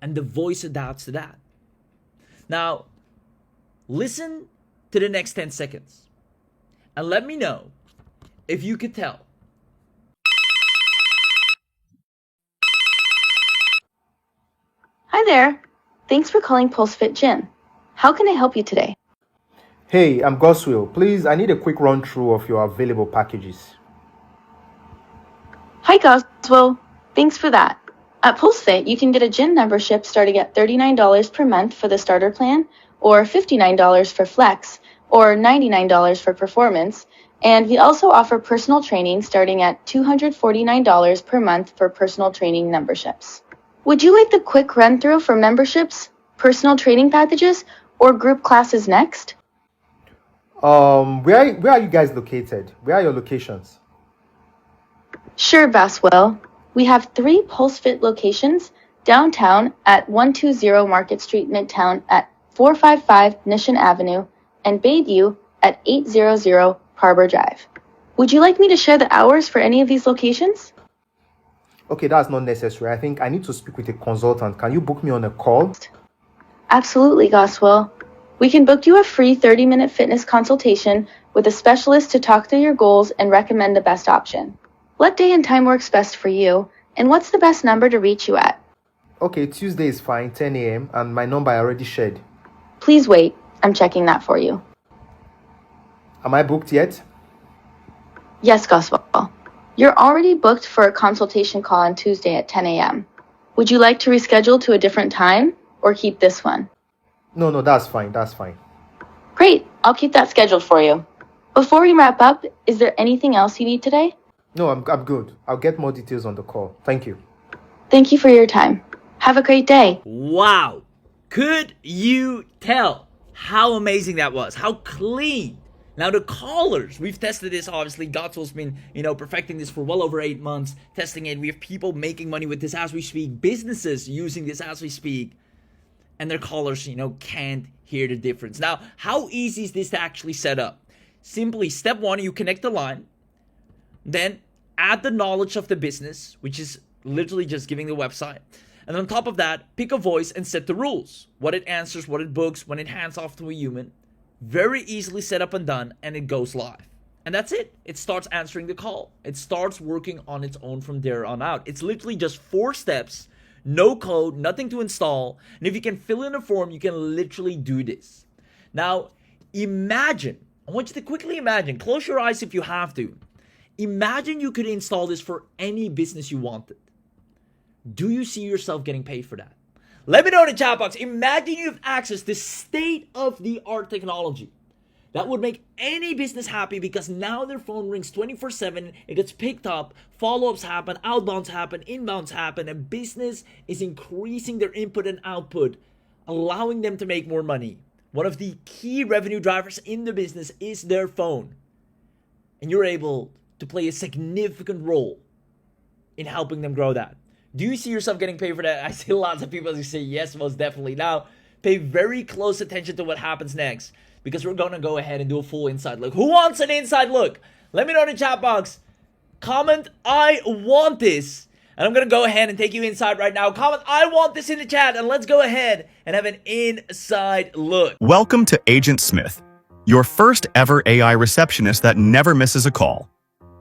And the voice adapts to that. Now, listen to the next 10 seconds. And let me know if you could tell. Hi there. Thanks for calling PulseFit Gym. How can I help you today? Hey, I'm Goswill. Please, I need a quick run through of your available packages. Hi, Goswell. Thanks for that. At PulseFit, you can get a gym membership starting at $39 per month for the starter plan, or $59 for flex, or $99 for performance. And we also offer personal training starting at $249 per month for personal training memberships. Would you like the quick run through for memberships, personal training packages, or group classes next? Where are you guys located? Where are your locations? Sure, Baswell. We have 3 PulseFit locations: downtown at 120 Market Street, Midtown at 455 Nishan Avenue, and Bayview at 800 Harbor Drive. Would you like me to share the hours for any of these locations? Okay, that's not necessary. I think I need to speak with a consultant. Can you book me on a call? Absolutely, Goswell. We can book you a free 30-minute fitness consultation with a specialist to talk through your goals and recommend the best option. What day and time works best for you, and what's the best number to reach you at? Okay, Tuesday is fine, 10 a.m., and my number I already shared. Please wait. I'm checking that for you. Am I booked yet? Yes, Goswell. You're already booked for a consultation call on Tuesday at 10 a.m. Would you like to reschedule to a different time or keep this one? No, that's fine. That's fine. Great. I'll keep that scheduled for you. Before we wrap up, is there anything else you need today? No, I'm good. I'll get more details on the call. Thank you. Thank you for your time. Have a great day. Wow. Could you tell how amazing that was? How clean. Now the callers, we've tested this obviously. Gottzel's been, perfecting this for well over 8 months, testing it. We have people making money with this as we speak, businesses using this as we speak, and their callers, can't hear the difference. Now, how easy is this to actually set up? Simply, step 1, you connect the line, then add the knowledge of the business, which is literally just giving the website. And on top of that, pick a voice and set the rules. What it answers, what it books, when it hands off to a human. Very easily set up and done, and it goes live. And that's it. It starts answering the call. It starts working on its own from there on out. It's literally just 4 steps, no code, nothing to install. And if you can fill in a form, you can literally do this. Now, Imagine, I want you to quickly imagine, close your eyes if you have to. Imagine you could install this for any business you wanted. Do you see yourself getting paid for that? Let me know in the chat box. Imagine you have access to state-of-the-art technology. That would make any business happy because now their phone rings 24/7, it gets picked up, follow-ups happen, outbounds happen, inbounds happen, and business is increasing their input and output, allowing them to make more money. One of the key revenue drivers in the business is their phone. And you're able to play a significant role in helping them grow that. Do you see yourself getting paid for that? I see lots of people who say yes, most definitely. Now, pay very close attention to what happens next, because we're going to go ahead and do a full inside look. Who wants an inside look? Let me know in the chat box. Comment, I want this. And I'm going to go ahead and take you inside right now. Comment, I want this in the chat. And let's go ahead and have an inside look. Welcome to AgentSmith, your first ever AI receptionist that never misses a call.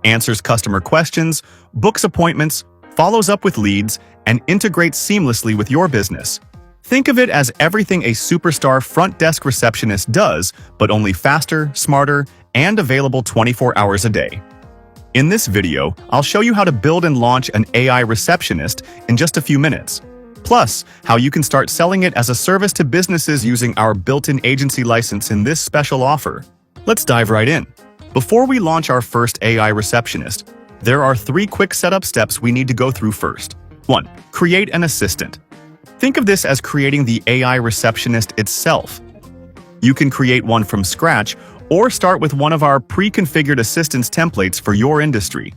Answers customer questions, books appointments, follows up with leads, and integrates seamlessly with your business. Think of it as everything a superstar front desk receptionist does, but only faster, smarter, and available 24 hours a day. In this video, I'll show you how to build and launch an AI receptionist in just a few minutes. Plus, how you can start selling it as a service to businesses using our built-in agency license in this special offer. Let's dive right in. Before we launch our first AI receptionist, there are 3 quick setup steps we need to go through first. 1. Create an assistant. Think of this as creating the AI receptionist itself. You can create one from scratch or start with one of our pre-configured assistance templates for your industry.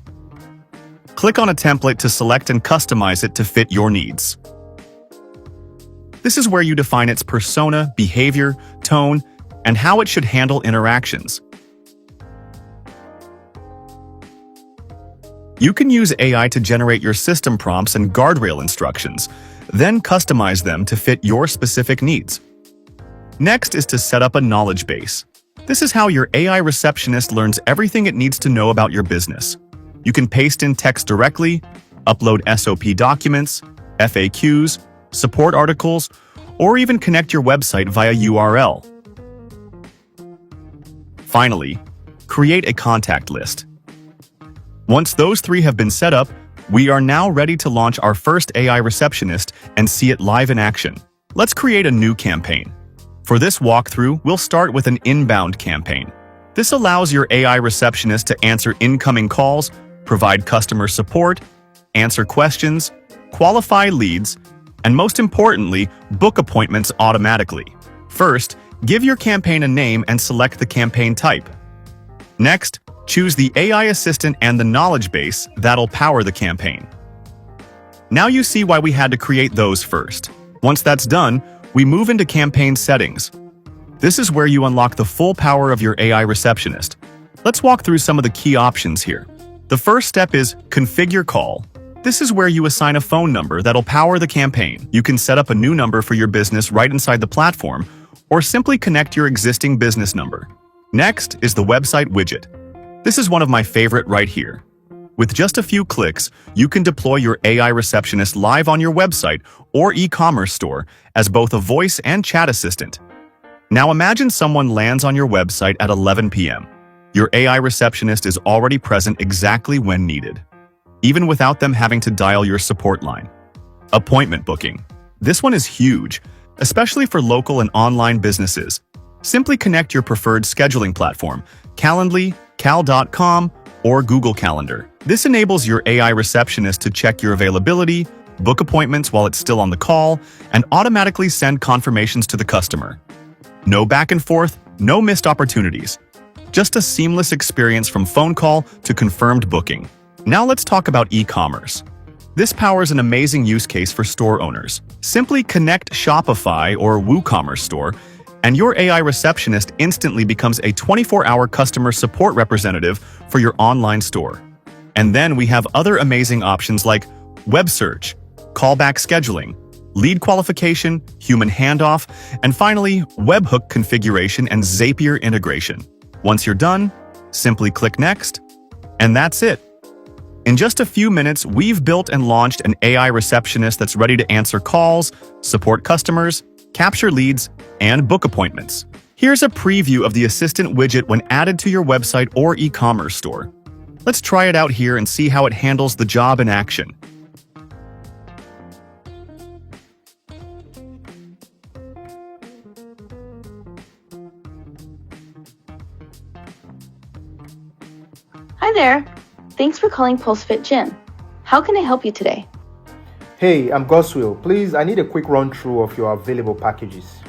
Click on a template to select and customize it to fit your needs. This is where you define its persona, behavior, tone, and how it should handle interactions. You can use AI to generate your system prompts and guardrail instructions, then customize them to fit your specific needs. Next is to set up a knowledge base. This is how your AI receptionist learns everything it needs to know about your business. You can paste in text directly, upload SOP documents, FAQs, support articles, or even connect your website via URL. Finally, create a contact list. Once those 3 have been set up, we are now ready to launch our first AI receptionist and see it live in action. Let's create a new campaign. For this walkthrough, we'll start with an inbound campaign. This allows your AI receptionist to answer incoming calls, provide customer support, answer questions, qualify leads, and most importantly, book appointments automatically. First, give your campaign a name and select the campaign type. Next, choose the AI assistant and the knowledge base that'll power the campaign. Now you see why we had to create those first. Once that's done, we move into campaign settings. This is where you unlock the full power of your AI receptionist. Let's walk through some of the key options here. The first step is Configure Call. This is where you assign a phone number that'll power the campaign. You can set up a new number for your business right inside the platform, or simply connect your existing business number. Next is the website widget. This is one of my favorite right here. With just a few clicks, you can deploy your AI receptionist live on your website or e-commerce store as both a voice and chat assistant. Now imagine someone lands on your website at 11 p.m. Your AI receptionist is already present exactly when needed, even without them having to dial your support line. Appointment booking. This one is huge, especially for local and online businesses. Simply connect your preferred scheduling platform, Calendly, Cal.com, or Google Calendar. This enables your AI receptionist to check your availability, book appointments while it's still on the call, and automatically send confirmations to the customer. No back and forth, no missed opportunities. Just a seamless experience from phone call to confirmed booking. Now let's talk about e-commerce. This powers an amazing use case for store owners. Simply connect Shopify or WooCommerce store, and your AI receptionist instantly becomes a 24-hour customer support representative for your online store. And then we have other amazing options like web search, callback scheduling, lead qualification, human handoff, and finally, webhook configuration and Zapier integration. Once you're done, simply click Next, and that's it. In just a few minutes, we've built and launched an AI receptionist that's ready to answer calls, support customers, capture leads, and book appointments. Here's a preview of the assistant widget when added to your website or e-commerce store. Let's try it out here and see how it handles the job in action. Hi there. Thanks for calling PulseFit Gym. How can I help you today? Hey, I'm Goswill. Please, I need a quick run through of your available packages.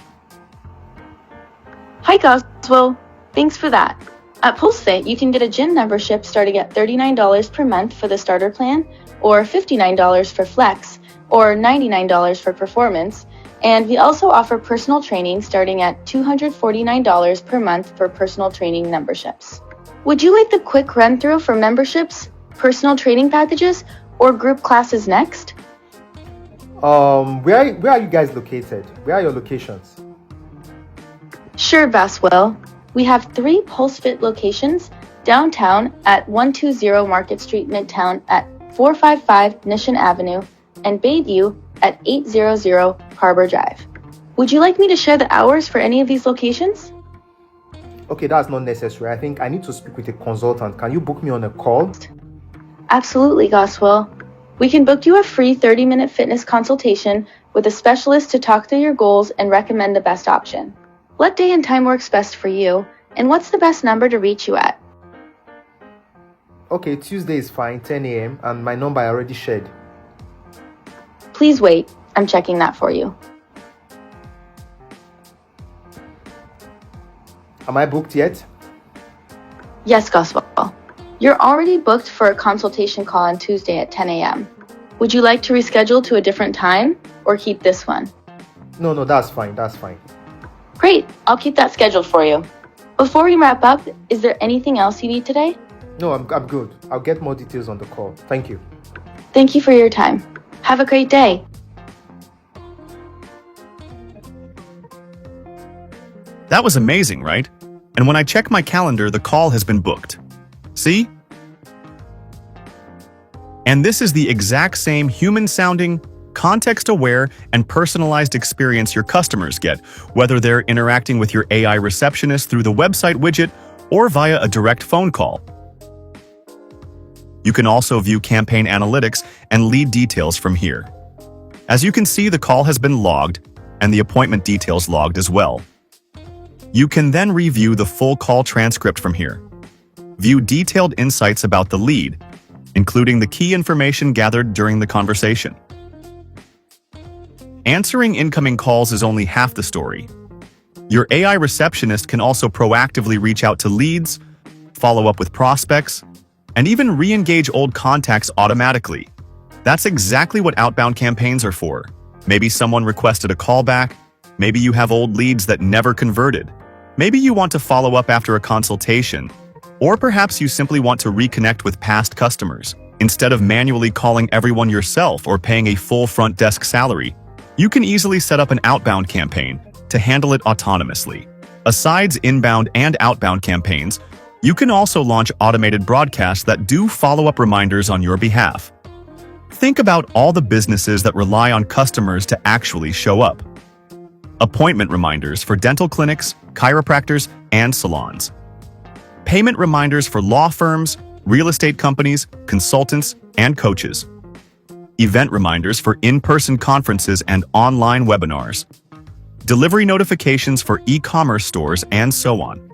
Hi, Goswell. Thanks for that. At PulseFit, you can get a gym membership starting at $39 per month for the starter plan, or $59 for flex, or $99 for performance. And we also offer personal training starting at $249 per month for personal training memberships. Would you like the quick run-through for memberships, personal training packages, or group classes next? Where are you guys located? Where are your locations? Sure, Baswell. We have 3 PulseFit locations: downtown at 120 Market Street Midtown at 455 Nishan Avenue, and Bayview at 800 Harbor Drive. Would you like me to share the hours for any of these locations? Okay, that's not necessary. I think I need to speak with a consultant. Can you book me on a call? Absolutely, Goswell. We can book you a free 30-minute fitness consultation with a specialist to talk through your goals and recommend the best option. What day and time works best for you, and what's the best number to reach you at? Okay, Tuesday is fine, 10 a.m., and my number I already shared. Please wait. I'm checking that for you. Am I booked yet? Yes, Goswell. You're already booked for a consultation call on Tuesday at 10 a.m. Would you like to reschedule to a different time or keep this one? No, that's fine, that's fine. Great, I'll keep that scheduled for you. Before we wrap up, is there anything else you need today? No, I'm good. I'll get more details on the call. Thank you. Thank you for your time. Have a great day. That was amazing, right? And when I check my calendar, the call has been booked. See? And this is the exact same human-sounding, context-aware, and personalized experience your customers get, whether they're interacting with your AI receptionist through the website widget or via a direct phone call. You can also view campaign analytics and lead details from here. As you can see, the call has been logged and the appointment details logged as well. You can then review the full call transcript from here. View detailed insights about the lead, including the key information gathered during the conversation. Answering incoming calls is only half the story. Your AI receptionist can also proactively reach out to leads, follow up with prospects, and even re-engage old contacts automatically. That's exactly what outbound campaigns are for. Maybe someone requested a callback, maybe you have old leads that never converted, maybe you want to follow up after a consultation, or perhaps you simply want to reconnect with past customers. Instead of manually calling everyone yourself or paying a full front desk salary, you can easily set up an outbound campaign to handle it autonomously. Besides inbound and outbound campaigns, you can also launch automated broadcasts that do follow-up reminders on your behalf. Think about all the businesses that rely on customers to actually show up. Appointment reminders for dental clinics, chiropractors, and salons. Payment reminders for law firms, real estate companies, consultants, and coaches. Event reminders for in-person conferences and online webinars. Delivery notifications for e-commerce stores, and so on.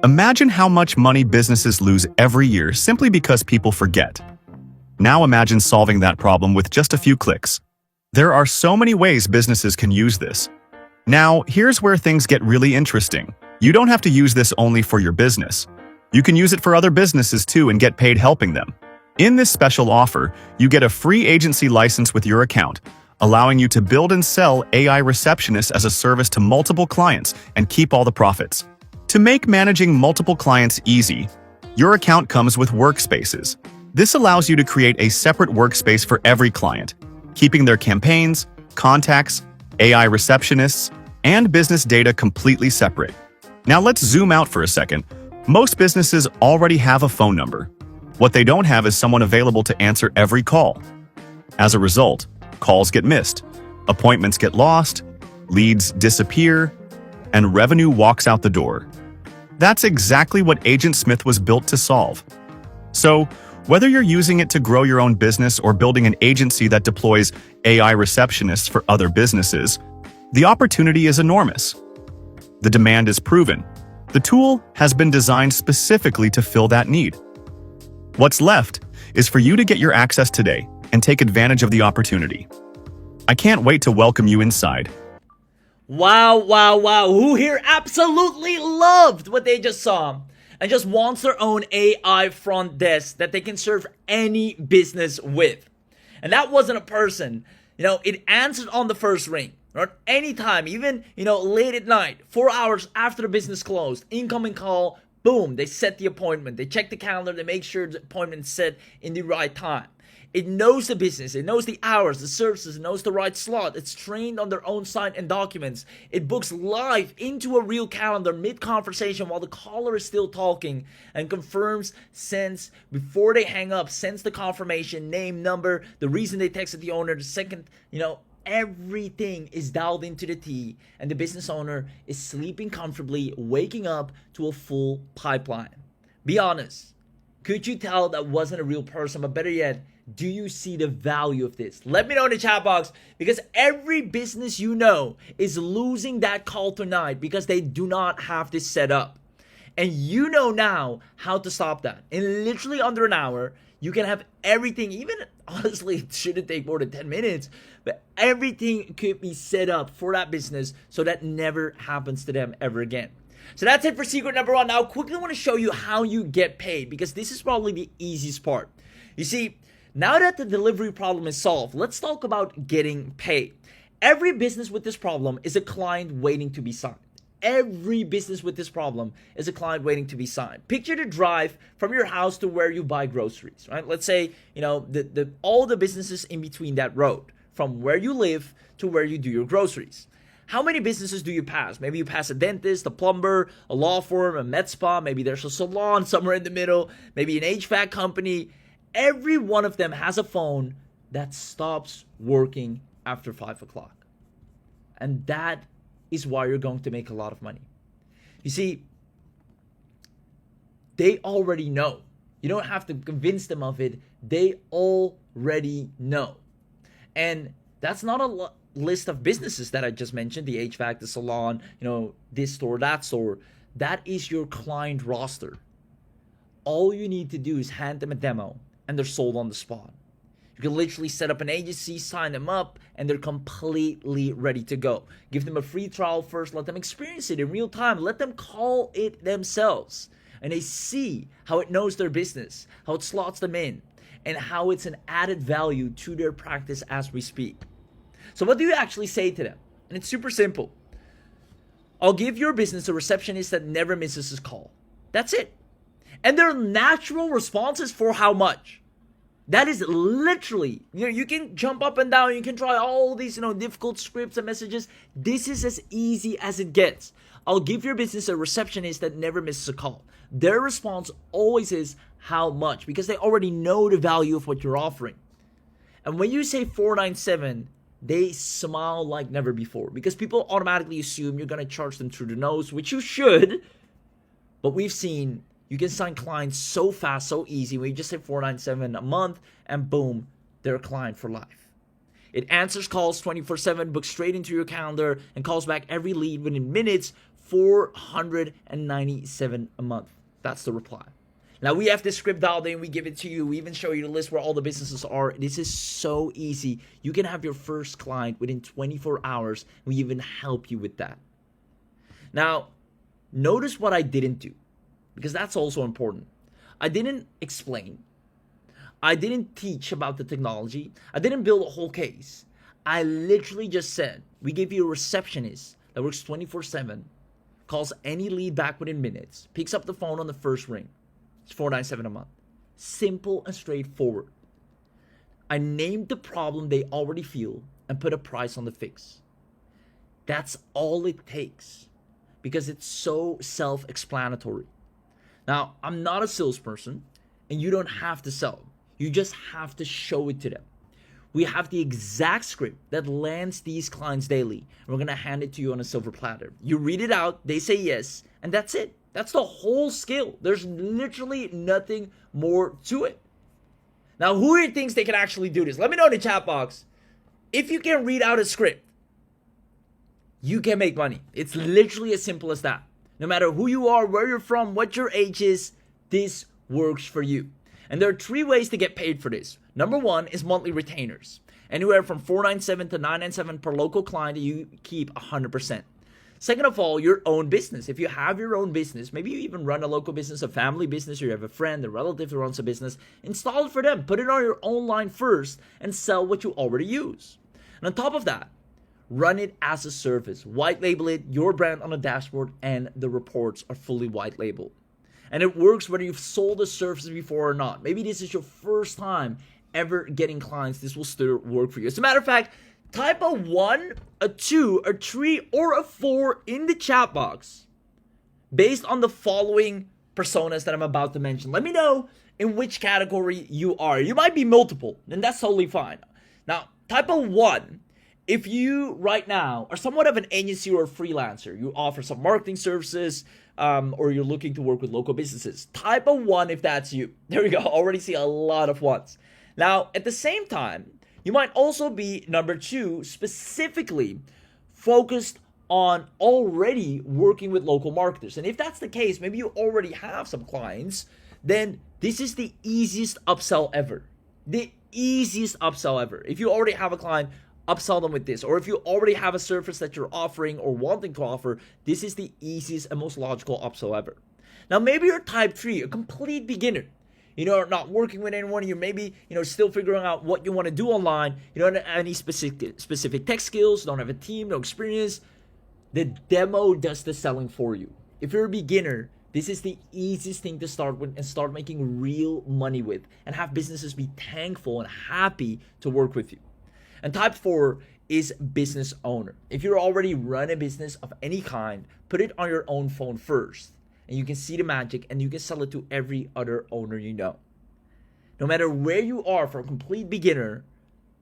Imagine how much money businesses lose every year simply because people forget. Now imagine solving that problem with just a few clicks. There are so many ways businesses can use this. Now, here's where things get really interesting. You don't have to use this only for your business. You can use it for other businesses too and get paid helping them. In this special offer, you get a free agency license with your account, allowing you to build and sell AI receptionists as a service to multiple clients and keep all the profits. To make managing multiple clients easy, your account comes with workspaces. This allows you to create a separate workspace for every client, keeping their campaigns, contacts, AI receptionists, and business data completely separate. Now let's zoom out for a second. Most businesses already have a phone number. What they don't have is someone available to answer every call. As a result, calls get missed, appointments get lost, leads disappear, and revenue walks out the door. That's exactly what AgentSmith was built to solve. So, whether you're using it to grow your own business or building an agency that deploys AI receptionists for other businesses, the opportunity is enormous. The demand is proven. The tool has been designed specifically to fill that need. What's left is for you to get your access today and take advantage of the opportunity. I can't wait to welcome you inside. Wow, wow, wow. Who here absolutely loved what they just saw and just wants their own AI front desk that they can serve any business with? And that wasn't a person. It answered on the first ring. Or at any time, even, late at night, 4 hours after the business closed, incoming call, boom, they set the appointment. They check the calendar, they make sure the appointment's set in the right time. It knows the business, it knows the hours, the services, it knows the right slot. It's trained on their own site and documents. It books live into a real calendar mid-conversation while the caller is still talking and confirms, sends, before they hang up, sends the confirmation, name, number, the reason they texted the owner, the second, everything is dialed into the T, and the business owner is sleeping comfortably, waking up to a full pipeline. Be honest. Could you tell that wasn't a real person? But better yet, do you see the value of this? Let me know in the chat box, because every business is losing that call tonight because they do not have this set up. And you know now how to stop that. In literally under an hour, you can have everything, even honestly, it shouldn't take more than 10 minutes, but everything could be set up for that business so that never happens to them ever again. So that's it for secret number 1. Now, quickly, I want to show you how you get paid, because this is probably the easiest part. You see, now that the delivery problem is solved, let's talk about getting paid. Every business with this problem is a client waiting to be signed. Every business with this problem is a client waiting to be signed. Picture the drive from your house to where you buy groceries, right? Let's say, all the businesses in between that road, from where you live to where you do your groceries. How many businesses do you pass? Maybe you pass a dentist, a plumber, a law firm, a med spa. Maybe there's a salon somewhere in the middle. Maybe an HVAC company. Every one of them has a phone that stops working after 5 o'clock. And that is why you're going to make a lot of money. You see, they already know. You don't have to convince them of it. They already know. And that's not a list of businesses that I just mentioned, the HVAC, the salon, this store, that store. That is your client roster. All you need to do is hand them a demo and they're sold on the spot. You can literally set up an agency, sign them up, and they're completely ready to go. Give them a free trial first, let them experience it in real time, let them call it themselves. And they see how it knows their business, how it slots them in, and how it's an added value to their practice as we speak. So what do you actually say to them? And it's super simple. I'll give your business a receptionist that never misses his call. That's it. And their natural response is for how much? That is literally, you can jump up and down, you can try all these, difficult scripts and messages. This is as easy as it gets. I'll give your business a receptionist that never misses a call. Their response always is how much, because they already know the value of what you're offering. And when you say $497, they smile like never before, because people automatically assume you're going to charge them through the nose, which you should. But we've seen you can sign clients so fast, so easy, when you just say $497 a month, and boom, they're a client for life. It answers calls 24/7, books straight into your calendar, and calls back every lead within minutes. $497 a month. That's the reply. Now, we have this script dialed in, we give it to you, we even show you the list where all the businesses are. This is so easy. You can have your first client within 24 hours. We even help you with that. Now, notice what I didn't do, because that's also important. I didn't explain. I didn't teach about the technology. I didn't build a whole case. I literally just said, we give you a receptionist that works 24/7, calls any lead back within minutes, picks up the phone on the first ring. It's $497 a month. Simple and straightforward. I named the problem they already feel and put a price on the fix. That's all it takes, because it's so self-explanatory. Now, I'm not a salesperson, and you don't have to sell. You just have to show it to them. we have the exact script that lands these clients daily. And we're going to hand it to you on a silver platter. You read it out, they say yes, and that's it. That's the whole skill. There's literally nothing more to it. Now, who here thinks they can actually do this? Let me know in the chat box. If you can read out a script, you can make money. It's literally as simple as that. No matter who you are, where you're from, what your age is, this works for you. And there are 3 ways to get paid for this. Number 1 is monthly retainers. Anywhere from $497 to $997 per local client that you keep 100%. Second of all, your own business. If you have your own business, maybe you even run a local business, a family business, or you have a friend, a relative who runs a business, install it for them. Put it on your own line first and sell what you already use. And on top of that, run it as a service. White label it, your brand on a dashboard, and the reports are fully white labeled. And it works whether you've sold a service before or not. Maybe this is your first time ever getting clients. This will still work for you. As a matter of fact, type a 1, a 2, a 3, or a 4 in the chat box based on the following personas that I'm about to mention. Let me know in which category you are. You might be multiple, and that's totally fine. Now, type a 1 if you right now are somewhat of an agency or a freelancer. You offer some marketing services, or you're looking to work with local businesses. Type a 1 if that's you. There we go. Already see a lot of 1s. Now, at the same time, you might also be number 2, specifically focused on already working with local marketers. And if that's the case, maybe you already have some clients, then this is the easiest upsell ever. The easiest upsell ever. If you already have a client, upsell them with this. Or if you already have a service that you're offering or wanting to offer, this is the easiest and most logical upsell ever. Now, maybe you're type 3, a complete beginner. Not working with anyone. You're maybe, still figuring out what you want to do online. You don't have any specific tech skills, don't have a team, no experience. The demo does the selling for you. If you're a beginner, this is the easiest thing to start with and start making real money with, and have businesses be thankful and happy to work with you. And type 4 is business owner. If you already run a business of any kind, put it on your own phone first. And you can see the magic, and you can sell it to every other owner you know. No matter where you are, from complete beginner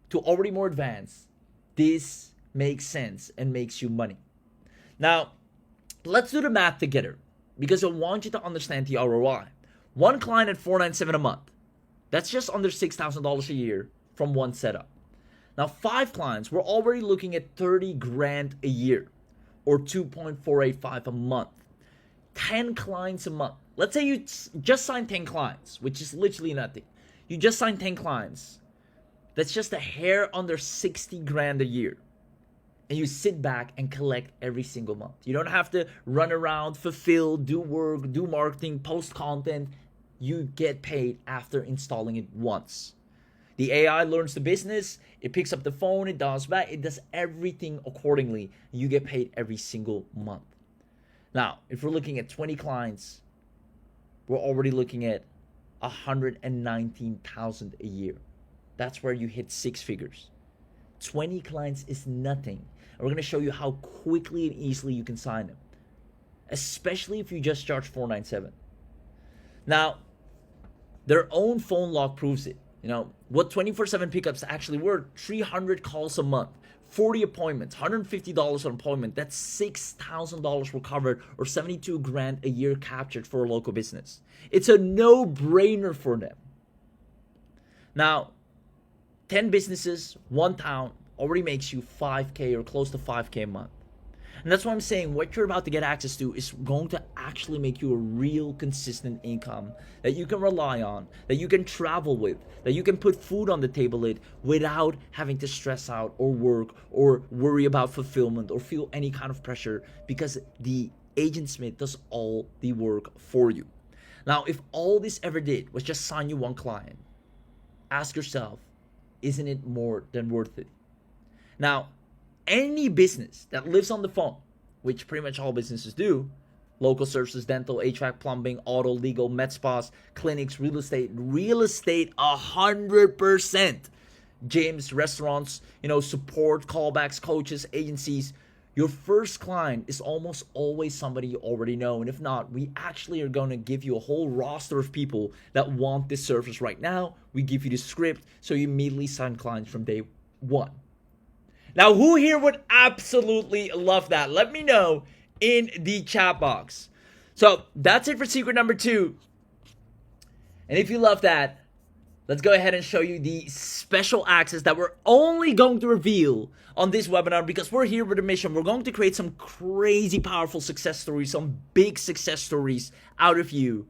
to already more advanced, this makes sense and makes you money. Now, let's do the math together, because I want you to understand the ROI. One client at $497 a month, that's just under $6,000 a year from one setup. Now, 5 clients, we're already looking at 30 grand a year, or 2.485 a month. 10 clients a month. Let's say you just signed 10 clients, which is literally nothing. You just signed 10 clients. That's just a hair under 60 grand a year. And you sit back and collect every single month. You don't have to run around, fulfill, do work, do marketing, post content. You get paid after installing it once. The AI learns the business, it picks up the phone, it dials back, it does everything accordingly. You get paid every single month. Now, if we're looking at 20 clients, we're already looking at $119,000 a year. That's where you hit 6 figures. 20 clients is nothing. And we're going to show you how quickly and easily you can sign them, especially if you just charge $497. Now, their own phone log proves it. What 24/7 pickups actually were: 300 calls a month, 40 appointments, $150 an appointment. That's $6,000 recovered, or 72 grand a year captured for a local business. It's a no-brainer for them. Now, 10 businesses, 1 town already makes you 5K or close to 5K a month. And that's why I'm saying what you're about to get access to is going to actually make you a real consistent income that you can rely on, that you can travel with, that you can put food on the table with without having to stress out or work or worry about fulfillment or feel any kind of pressure, because the AgentSmith does all the work for you. Now, if all this ever did was just sign you 1 client, ask yourself, isn't it more than worth it? Now, any business that lives on the phone, which pretty much all businesses do, local services, dental, HVAC, plumbing, auto, legal, med spas, clinics, real estate 100%. Gyms, restaurants, support, callbacks, coaches, agencies, Your first client is almost always somebody you already know. And if not, we actually are going to give you a whole roster of people that want this service right now. We give you the script so you immediately sign clients from day one. Now, who here would absolutely love that? Let me know in the chat box. So that's it for secret number 2. And if you love that, let's go ahead and show you the special access that we're only going to reveal on this webinar, because we're here with a mission. We're going to create some crazy powerful success stories, some big success stories out of you.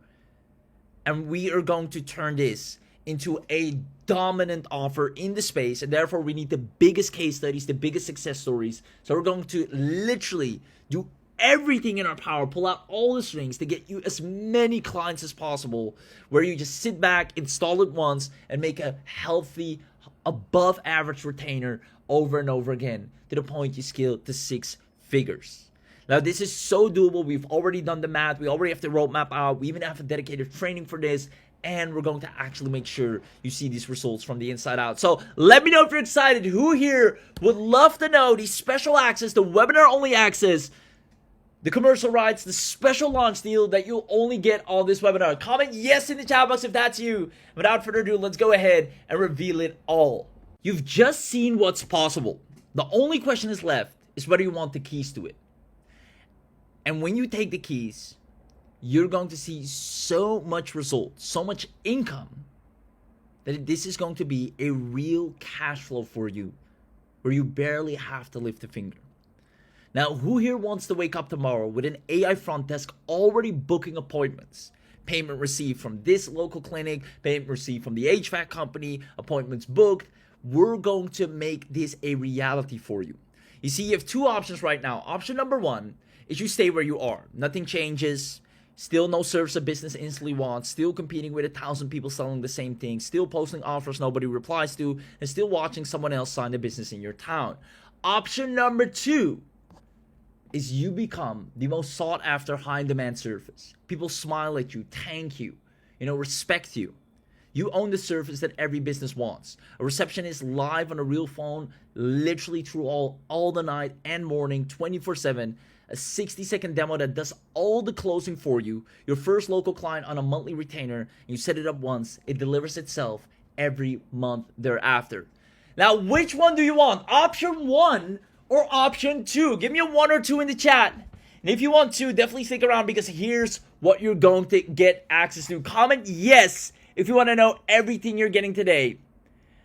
And we are going to turn this into a dominant offer in the space, and therefore we need the biggest case studies, the biggest success stories. So we're going to literally do everything in our power, pull out all the strings to get you as many clients as possible, where you just sit back, install it once, and make a healthy, above average retainer over and over again to the point you scale to 6 figures. Now, this is so doable. We've already done the math. We already have the roadmap out. We even have a dedicated training for this. And we're going to actually make sure you see these results from the inside out. So let me know if you're excited. Who here would love to know the special access, the webinar only access, the commercial rights, the special launch deal that you'll only get on this webinar? Comment yes in the chat box if that's you. Without further ado, let's go ahead and reveal it all. You've just seen what's possible. The only question is left is whether you want the keys to it. And when you take the keys, you're going to see so much results, so much income, that this is going to be a real cash flow for you, where you barely have to lift a finger. Now, who here wants to wake up tomorrow with an AI front desk already booking appointments? Payment received from this local clinic, payment received from the HVAC company, appointments booked. We're going to make this a reality for you. You see, you have 2 options right now. Option number 1 is you stay where you are. Nothing changes. Still no service a business instantly wants, still competing with 1,000 people selling the same thing, still posting offers nobody replies to, and still watching someone else sign the business in your town. Option number 2 is you become the most sought after high in demand service. People smile at you, thank you, respect you. You own the service that every business wants. A receptionist live on a real phone, literally through all the night and morning, 24/7. A 60-second demo that does all the closing for you, your first local client on a monthly retainer, and you set it up once, it delivers itself every month thereafter. Now, which one do you want? Option 1 or option 2? Give me a 1 or 2 in the chat. And if you want to, definitely stick around, because here's what you're going to get access to. Comment yes if you want to know everything you're getting today.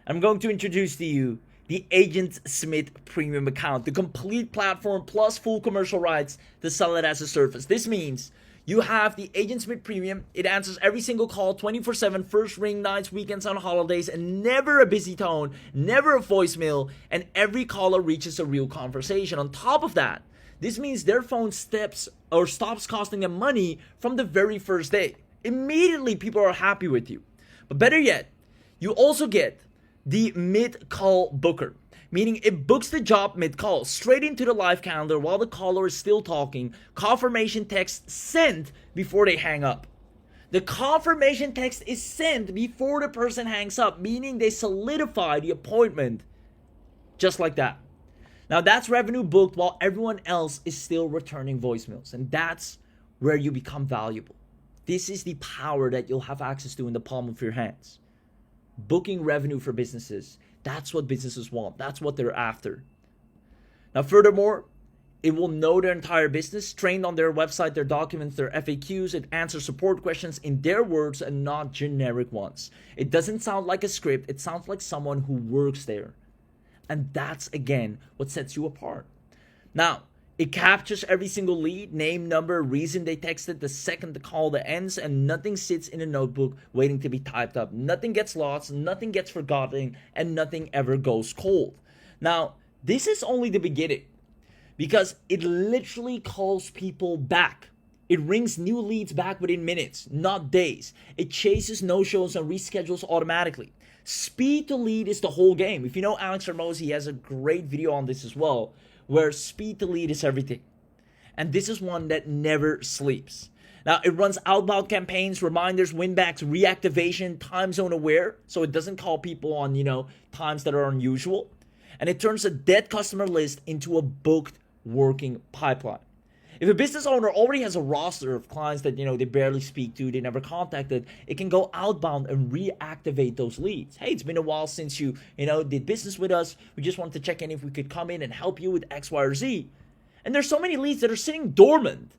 I'm going to introduce to you the AgentSmith Premium account, the complete platform plus full commercial rights to sell it as a service. This means you have the AgentSmith Premium. It answers every single call 24/7, first ring, nights, weekends, on holidays, and never a busy tone, never a voicemail, and every caller reaches a real conversation. On top of that, this means their phone stops costing them money from the very first day. Immediately, people are happy with you. But better yet, you also get the mid-call booker, meaning it books the job mid-call straight into the live calendar while the caller is still talking. Confirmation text sent before they hang up. The confirmation text is sent before the person hangs up, meaning they solidify the appointment just like that. Now, that's revenue booked while everyone else is still returning voicemails, and that's where you become valuable. This is the power that you'll have access to in the palm of your hands. Booking revenue for businesses. That's what businesses want. That's what they're after. Now, furthermore, it will know their entire business, trained on their website, their documents, their FAQs. It answers support questions in their words and not generic ones. It doesn't sound like a script. It sounds like someone who works there. And that's, again, what sets you apart. Now, it captures every single lead, name, number, reason they texted, the second the call ends, and nothing sits in a notebook waiting to be typed up. Nothing gets lost, nothing gets forgotten, and nothing ever goes cold. Now, this is only the beginning, because it literally calls people back. It rings new leads back within minutes, not days. It chases no-shows and reschedules automatically. Speed to lead is the whole game. If you know Alex Ramosi, he has a great video on this as well, where speed to lead is everything. And this is one that never sleeps. Now, it runs outbound campaigns, reminders, winbacks, reactivation, time zone aware, so it doesn't call people on, times that are unusual. And it turns a dead customer list into a booked working pipeline. If a business owner already has a roster of clients that, they barely speak to, they never contacted, it can go outbound and reactivate those leads. Hey, it's been a while since you did business with us. We just wanted to check in if we could come in and help you with X, Y, or Z. And there's so many leads that are sitting dormant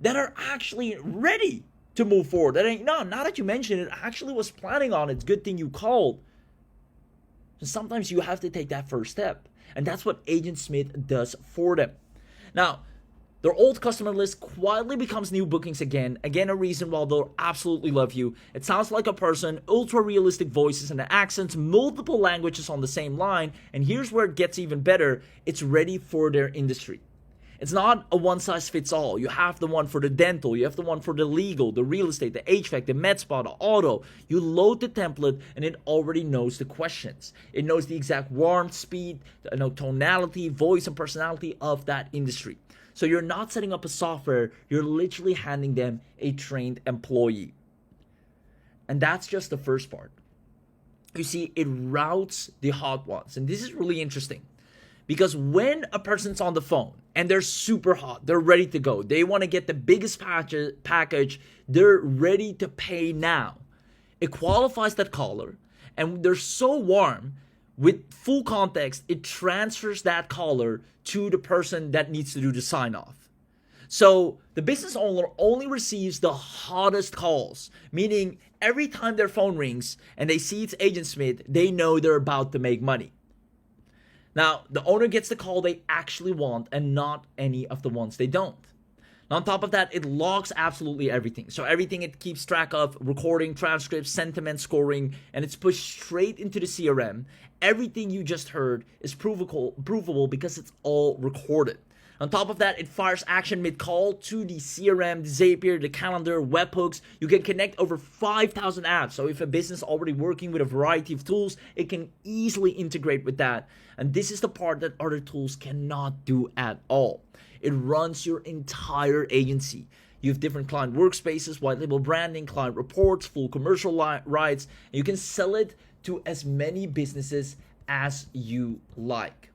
that are actually ready to move forward. Now that you mentioned it, I actually was planning on it. It's a good thing you called. So sometimes you have to take that first step. And that's what AgentSmith does for them. Now, their old customer list quietly becomes new bookings again. Again, a reason why they'll absolutely love you. It sounds like a person, ultra realistic voices and accents, multiple languages on the same line. And here's where it gets even better. It's ready for their industry. It's not a one-size-fits-all. You have the one for the dental, you have the one for the legal, the real estate, the HVAC, the med spa, the auto. You load the template and it already knows the questions. It knows the exact warmth, speed, tonality, voice, and personality of that industry. So you're not setting up a software, you're literally handing them a trained employee. And that's just the first part. You see, it routes the hot ones. And this is really interesting. Because when a person's on the phone and they're super hot, they're ready to go, they want to get the biggest package, they're ready to pay now. It qualifies that caller, and they're so warm, with full context, it transfers that caller to the person that needs to do the sign off. So the business owner only receives the hottest calls, meaning every time their phone rings and they see it's AgentSmith, they know they're about to make money. Now, the owner gets the call they actually want and not any of the ones they don't. Now, on top of that, it logs absolutely everything. So everything it keeps track of, recording, transcripts, sentiment scoring, and it's pushed straight into the CRM. Everything you just heard is provable because it's all recorded. On top of that, it fires action mid-call to the CRM, the Zapier, the calendar, webhooks. You can connect over 5,000 apps. So if a business already working with a variety of tools, it can easily integrate with that. And this is the part that other tools cannot do at all. It runs your entire agency. You have different client workspaces, white label branding, client reports, full commercial rights. And you can sell it to as many businesses as you like.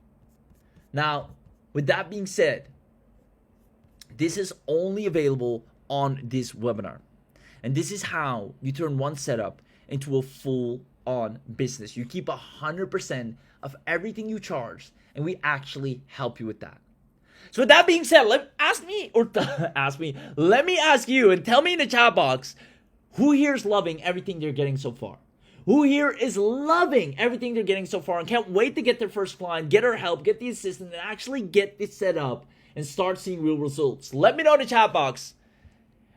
Now, with that being said, this is only available on this webinar. And this is how you turn one setup into a full-on business. You keep 100% of everything you charge, and we actually help you with that. So with that being said, let me ask you and tell me in the chat box, who here is loving everything they're getting so far? Who here is loving everything they're getting so far and can't wait to get their first client, get our help, get the assistant, and actually get this set up and start seeing real results? Let me know in the chat box.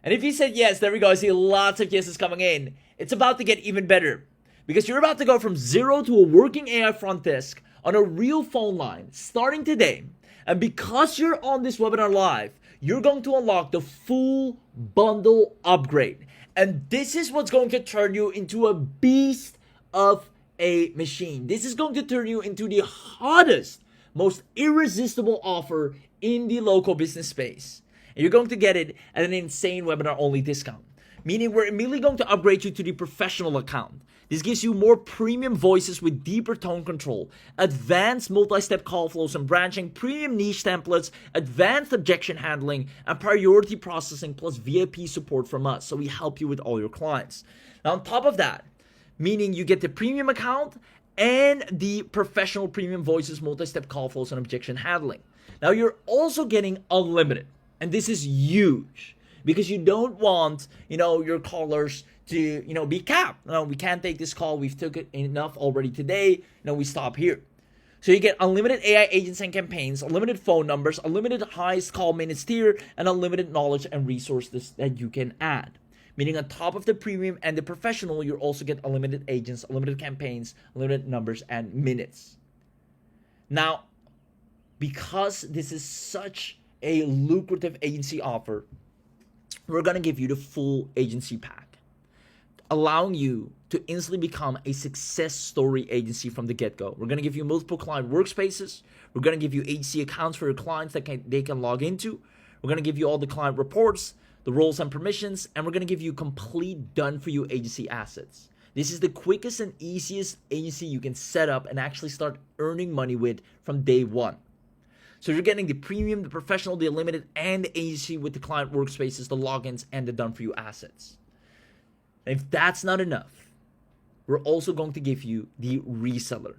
And if you said yes, there we go. I see lots of yeses coming in. It's about to get even better because you're about to go from zero to a working AI front desk on a real phone line starting today. And because you're on this webinar live, you're going to unlock the full bundle upgrade. And this is what's going to turn you into a beast of a machine. This is going to turn you into the hottest, most irresistible offer in the local business space. And you're going to get it at an insane webinar only discount. Meaning we're immediately going to upgrade you to the professional account. This gives you more premium voices with deeper tone control, advanced multi-step call flows and branching, premium niche templates, advanced objection handling, and priority processing plus VIP support from us. So we help you with all your clients. Now on top of that, meaning you get the premium account and the professional premium voices, multi-step call flows, and objection handling. Now you're also getting unlimited. And this is huge because you don't want, your callers to, be capped. No, we can't take this call. We've took it enough already today. We stop here. So you get unlimited AI agents and campaigns, unlimited phone numbers, unlimited highest call minutes tier, and unlimited knowledge and resources that you can add. Meaning on top of the premium and the professional, you also get unlimited agents, unlimited campaigns, unlimited numbers, and minutes. Now, because this is such a lucrative agency offer, we're going to give you the full agency pack, allowing you to instantly become a success story agency from the get-go. We're going to give you multiple client workspaces. We're going to give you agency accounts for your clients that they can log into. We're going to give you all the client reports, the roles and permissions, and we're going to give you complete done-for-you agency assets. This is the quickest and easiest agency you can set up and actually start earning money with from day one. So you're getting the premium, the professional, the unlimited, and the agency with the client workspaces, the logins, and the done-for-you assets. And if that's not enough, we're also going to give you the reseller.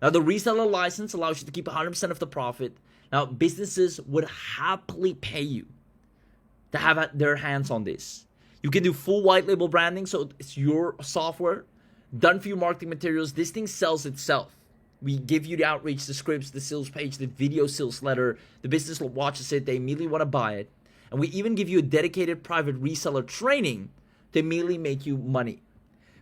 Now, the reseller license allows you to keep 100% of the profit. Now, businesses would happily pay you to have their hands on this. You can do full white label branding, so it's your software. Done for you marketing materials. This thing sells itself. We give you the outreach, the scripts, the sales page, the video sales letter. The business watches it. They immediately want to buy it. And we even give you a dedicated private reseller training to immediately make you money.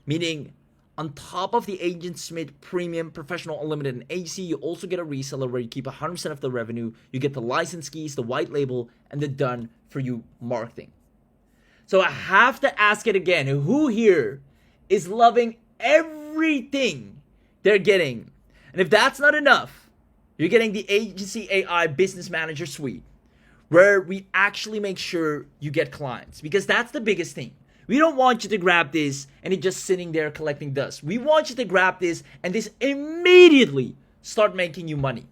Meaning, on top of the AgentSmith Premium, Professional, Unlimited, and AC, you also get a reseller where you keep 100% of the revenue. You get the license keys, the white label, and the done-for-you marketing. So I have to ask it again. Who here is loving everything they're getting? And if that's not enough, you're getting the Agency AI Business Manager Suite, where we actually make sure you get clients. Because that's the biggest thing. We don't want you to grab this and it just sitting there collecting dust. We want you to grab this and this immediately start making you money.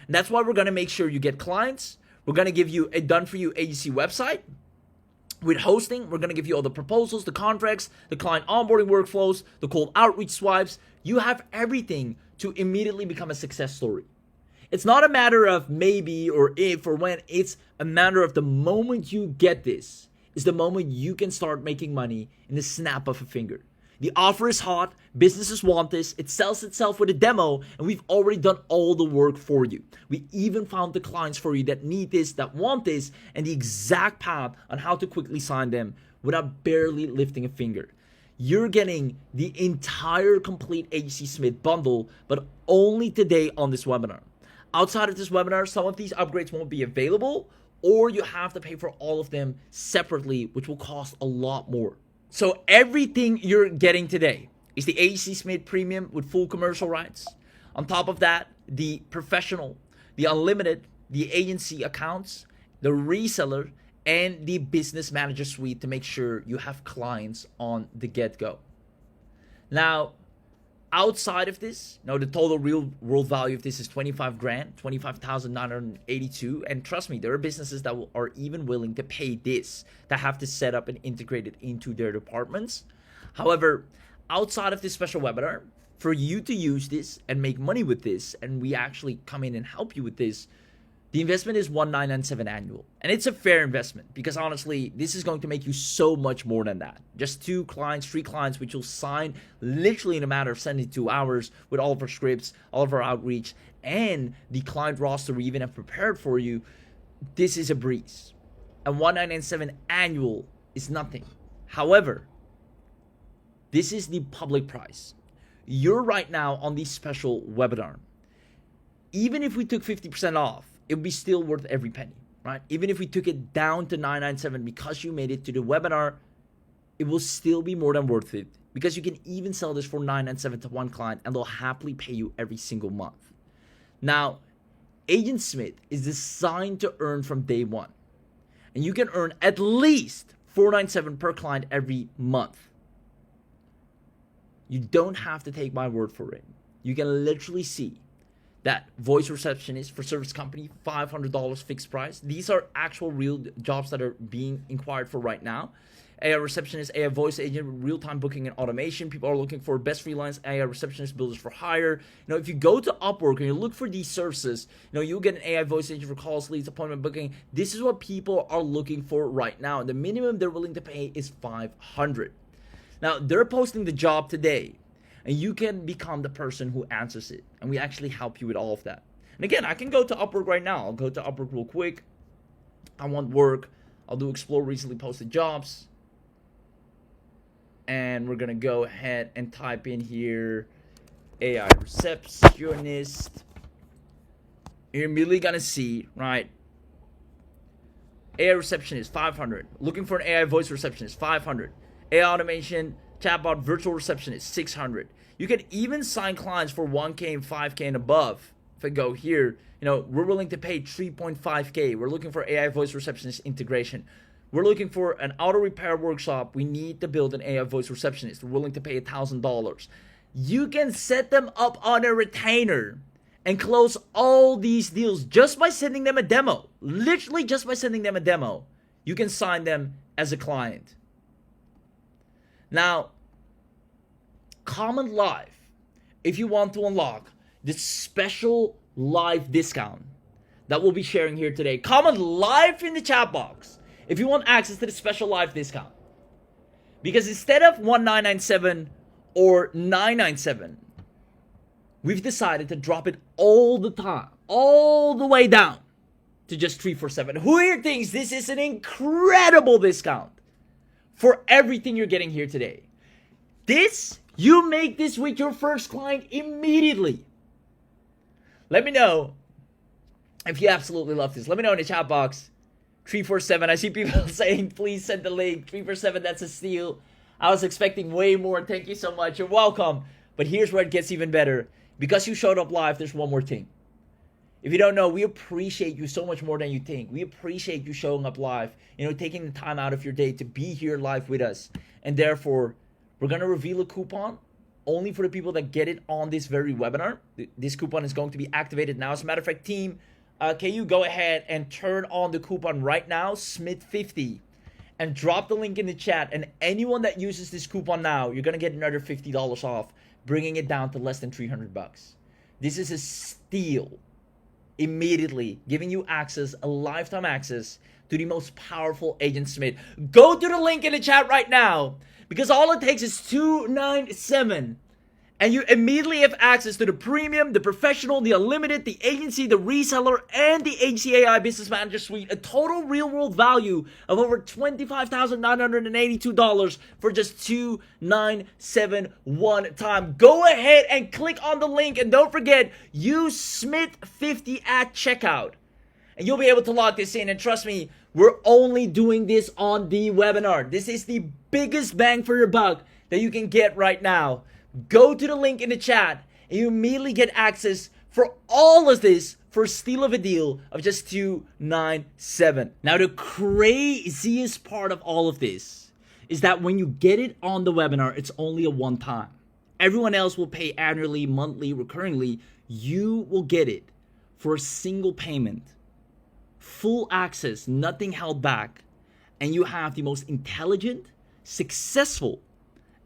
And that's why we're going to make sure you get clients. We're going to give you a done-for-you agency website with hosting. We're going to give you all the proposals, the contracts, the client onboarding workflows, the cold outreach swipes. You have everything to immediately become a success story. It's not a matter of maybe or if or when. It's a matter of the moment you get this is the moment you can start making money in the snap of a finger. The offer is hot. Businesses want this. It sells itself with a demo, and we've already done all the work for you. We even found the clients for you that need this, that want this, and the exact path on how to quickly sign them without barely lifting a finger. You're getting the entire complete AgentSmith bundle, but only today on this webinar. Outside of this webinar, some of these upgrades won't be available, or you have to pay for all of them separately, which will cost a lot more. So everything you're getting today is the AgentSmith Premium with full commercial rights. On top of that, the professional, the unlimited, the agency accounts, the reseller, and the business manager suite to make sure you have clients on the get-go. Now, outside of this, the total real world value of this is 25 grand, 25,982. And trust me, there are businesses that are even willing to pay this, that have to set up and integrate it into their departments. However, outside of this special webinar, for you to use this and make money with this, and we actually come in and help you with this, the investment is $1,997 annual. And it's a fair investment because honestly, this is going to make you so much more than that. Just 2 clients, 3 clients, which you'll sign literally in a matter of 72 hours with all of our scripts, all of our outreach, and the client roster we even have prepared for you. This is a breeze. And $1,997 annual is nothing. However, this is the public price. You're right now on the special webinar. Even if we took 50% off, it would be still worth every penny, right? Even if we took it down to $997 because you made it to the webinar, it will still be more than worth it because you can even sell this for $997 to one client and they'll happily pay you every single month. Now, AgentSmith is designed to earn from day one, and you can earn at least $497 per client every month. You don't have to take my word for it. You can literally see that voice receptionist for service company, $500 fixed price. These are actual real jobs that are being inquired for right now. AI receptionist, AI voice agent, real-time booking and automation. People are looking for best freelance AI receptionist builders for hire. If you go to Upwork and you look for these services, you'll get an AI voice agent for calls, leads, appointment booking. This is what people are looking for right now. And the minimum they're willing to pay is $500. Now, they're posting the job today, and you can become the person who answers it. And we actually help you with all of that. And again, I can go to Upwork right now. I'll go to Upwork real quick. I want work. I'll do explore recently posted jobs. And we're going to go ahead and type in here AI receptionist. You're immediately going to see, right? AI receptionist, 500. Looking for an AI voice receptionist, 500. AI automation, chatbot, virtual receptionist, 600. You can even sign clients for 1K and 5K and above. If I go here, we're willing to pay 3.5K. We're looking for AI voice receptionist integration. We're looking for an auto repair workshop. We need to build an AI voice receptionist. We're willing to pay $1,000. You can set them up on a retainer and close all these deals just by sending them a demo. Literally just by sending them a demo, you can sign them as a client. Now, comment live if you want to unlock this special live discount that we'll be sharing here today. Comment live in the chat box if you want access to the special live discount. Because instead of 1997 or 997, we've decided to drop it all the time, all the way down to just 347. Who here thinks this is an incredible discount for everything you're getting here today? This, you make this with your first client immediately. Let me know if you absolutely love this. Let me know in the chat box. 347. I see people saying, please send the link. 347, that's a steal. I was expecting way more. Thank you so much. You're welcome. But here's where it gets even better. Because you showed up live, there's one more thing. If you don't know, we appreciate you so much more than you think. We appreciate you showing up live, taking the time out of your day to be here live with us. And therefore, we're going to reveal a coupon only for the people that get it on this very webinar. This coupon is going to be activated now. As a matter of fact, team, can you go ahead and turn on the coupon right now, Smith50, and drop the link in the chat. And anyone that uses this coupon now, you're going to get another $50 off, bringing it down to less than $300. This is a steal. Immediately giving you access, a lifetime access to the most powerful Agent Smith. Go to the link in the chat right now, because all it takes is $297. And you immediately have access to the premium, the professional, the unlimited, the agency, the reseller, and the HCAI Business Manager Suite. A total real-world value of over $25,982 for just $297 one time. Go ahead and click on the link. And don't forget, use Smith50 at checkout. And you'll be able to lock this in. And trust me, we're only doing this on the webinar. This is the biggest bang for your buck that you can get right now. Go to the link in the chat and you immediately get access for all of this for a steal of a deal of just $297. Now, the craziest part of all of this is that when you get it on the webinar, it's only a one time. Everyone else will pay annually, monthly, recurringly. You will get it for a single payment. Full access, nothing held back. And you have the most intelligent, successful,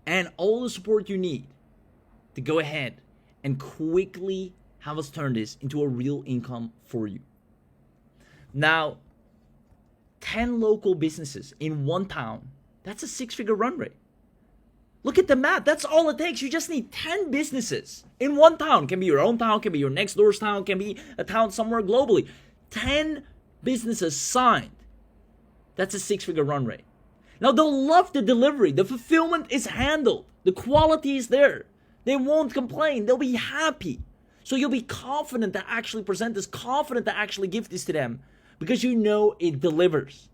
and all the support you need to go ahead and quickly have us turn this into a real income for you. Now, 10 local businesses in one town, that's a six-figure run rate. Look at the math. That's all it takes. You just need 10 businesses in one town. Can be your own town, can be your next door's town, can be a town somewhere globally. 10 businesses signed. That's a six-figure run rate. Now, they'll love the delivery. The fulfillment is handled. The quality is there. They won't complain. They'll be happy. So you'll be confident to actually present this, confident to actually give this to them, because you know it delivers.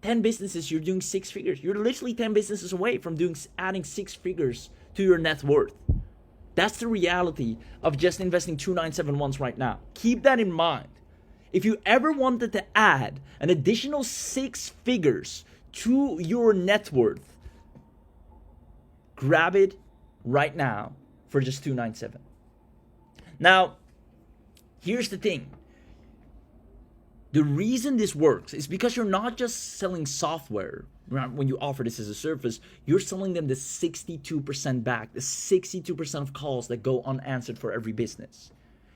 10 businesses, you're doing six figures. You're literally 10 businesses away from adding six figures to your net worth. That's the reality of just investing $297 once right now. Keep that in mind. If you ever wanted to add an additional six figures to your net worth, grab it right now for just $297. Now, here's the thing. The reason this works is because you're not just selling software when you offer this as a service. You're selling them the 62% back, the 62% of calls that go unanswered for every business.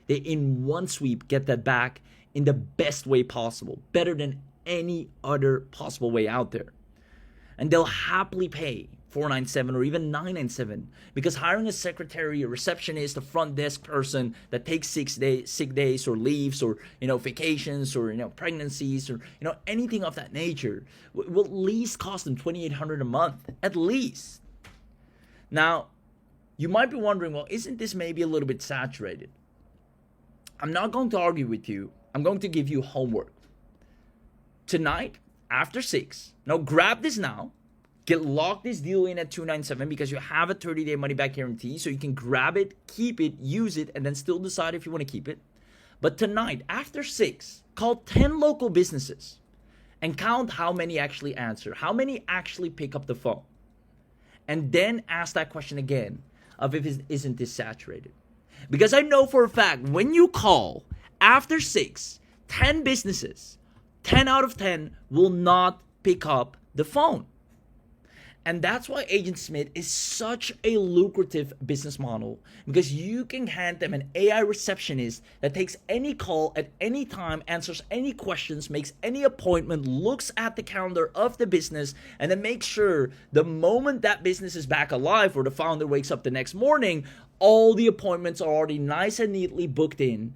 They, in one sweep, get that back in the best way possible, better than any other possible way out there. And they'll happily pay $497 or even $997, because hiring a secretary, a receptionist, a front desk person that takes sick days or leaves or vacations or pregnancies or anything of that nature will at least cost them $2,800 a month, at least. Now, you might be wondering, well, isn't this maybe a little bit saturated? I'm not going to argue with you. I'm going to give you homework. Tonight, after 6, now grab this now. Lock this deal in at $297 because you have a 30-day money-back guarantee, so you can grab it, keep it, use it, and then still decide if you want to keep it. But tonight, after 6, call 10 local businesses and count how many actually answer, how many actually pick up the phone. And then ask that question again of isn't this saturated? Because I know for a fact, when you call after 6, 10 businesses, 10 out of 10 will not pick up the phone. And that's why AgentSmith is such a lucrative business model, because you can hand them an AI receptionist that takes any call at any time, answers any questions, makes any appointment, looks at the calendar of the business, and then makes sure the moment that business is back alive or the founder wakes up the next morning, all the appointments are already nice and neatly booked in,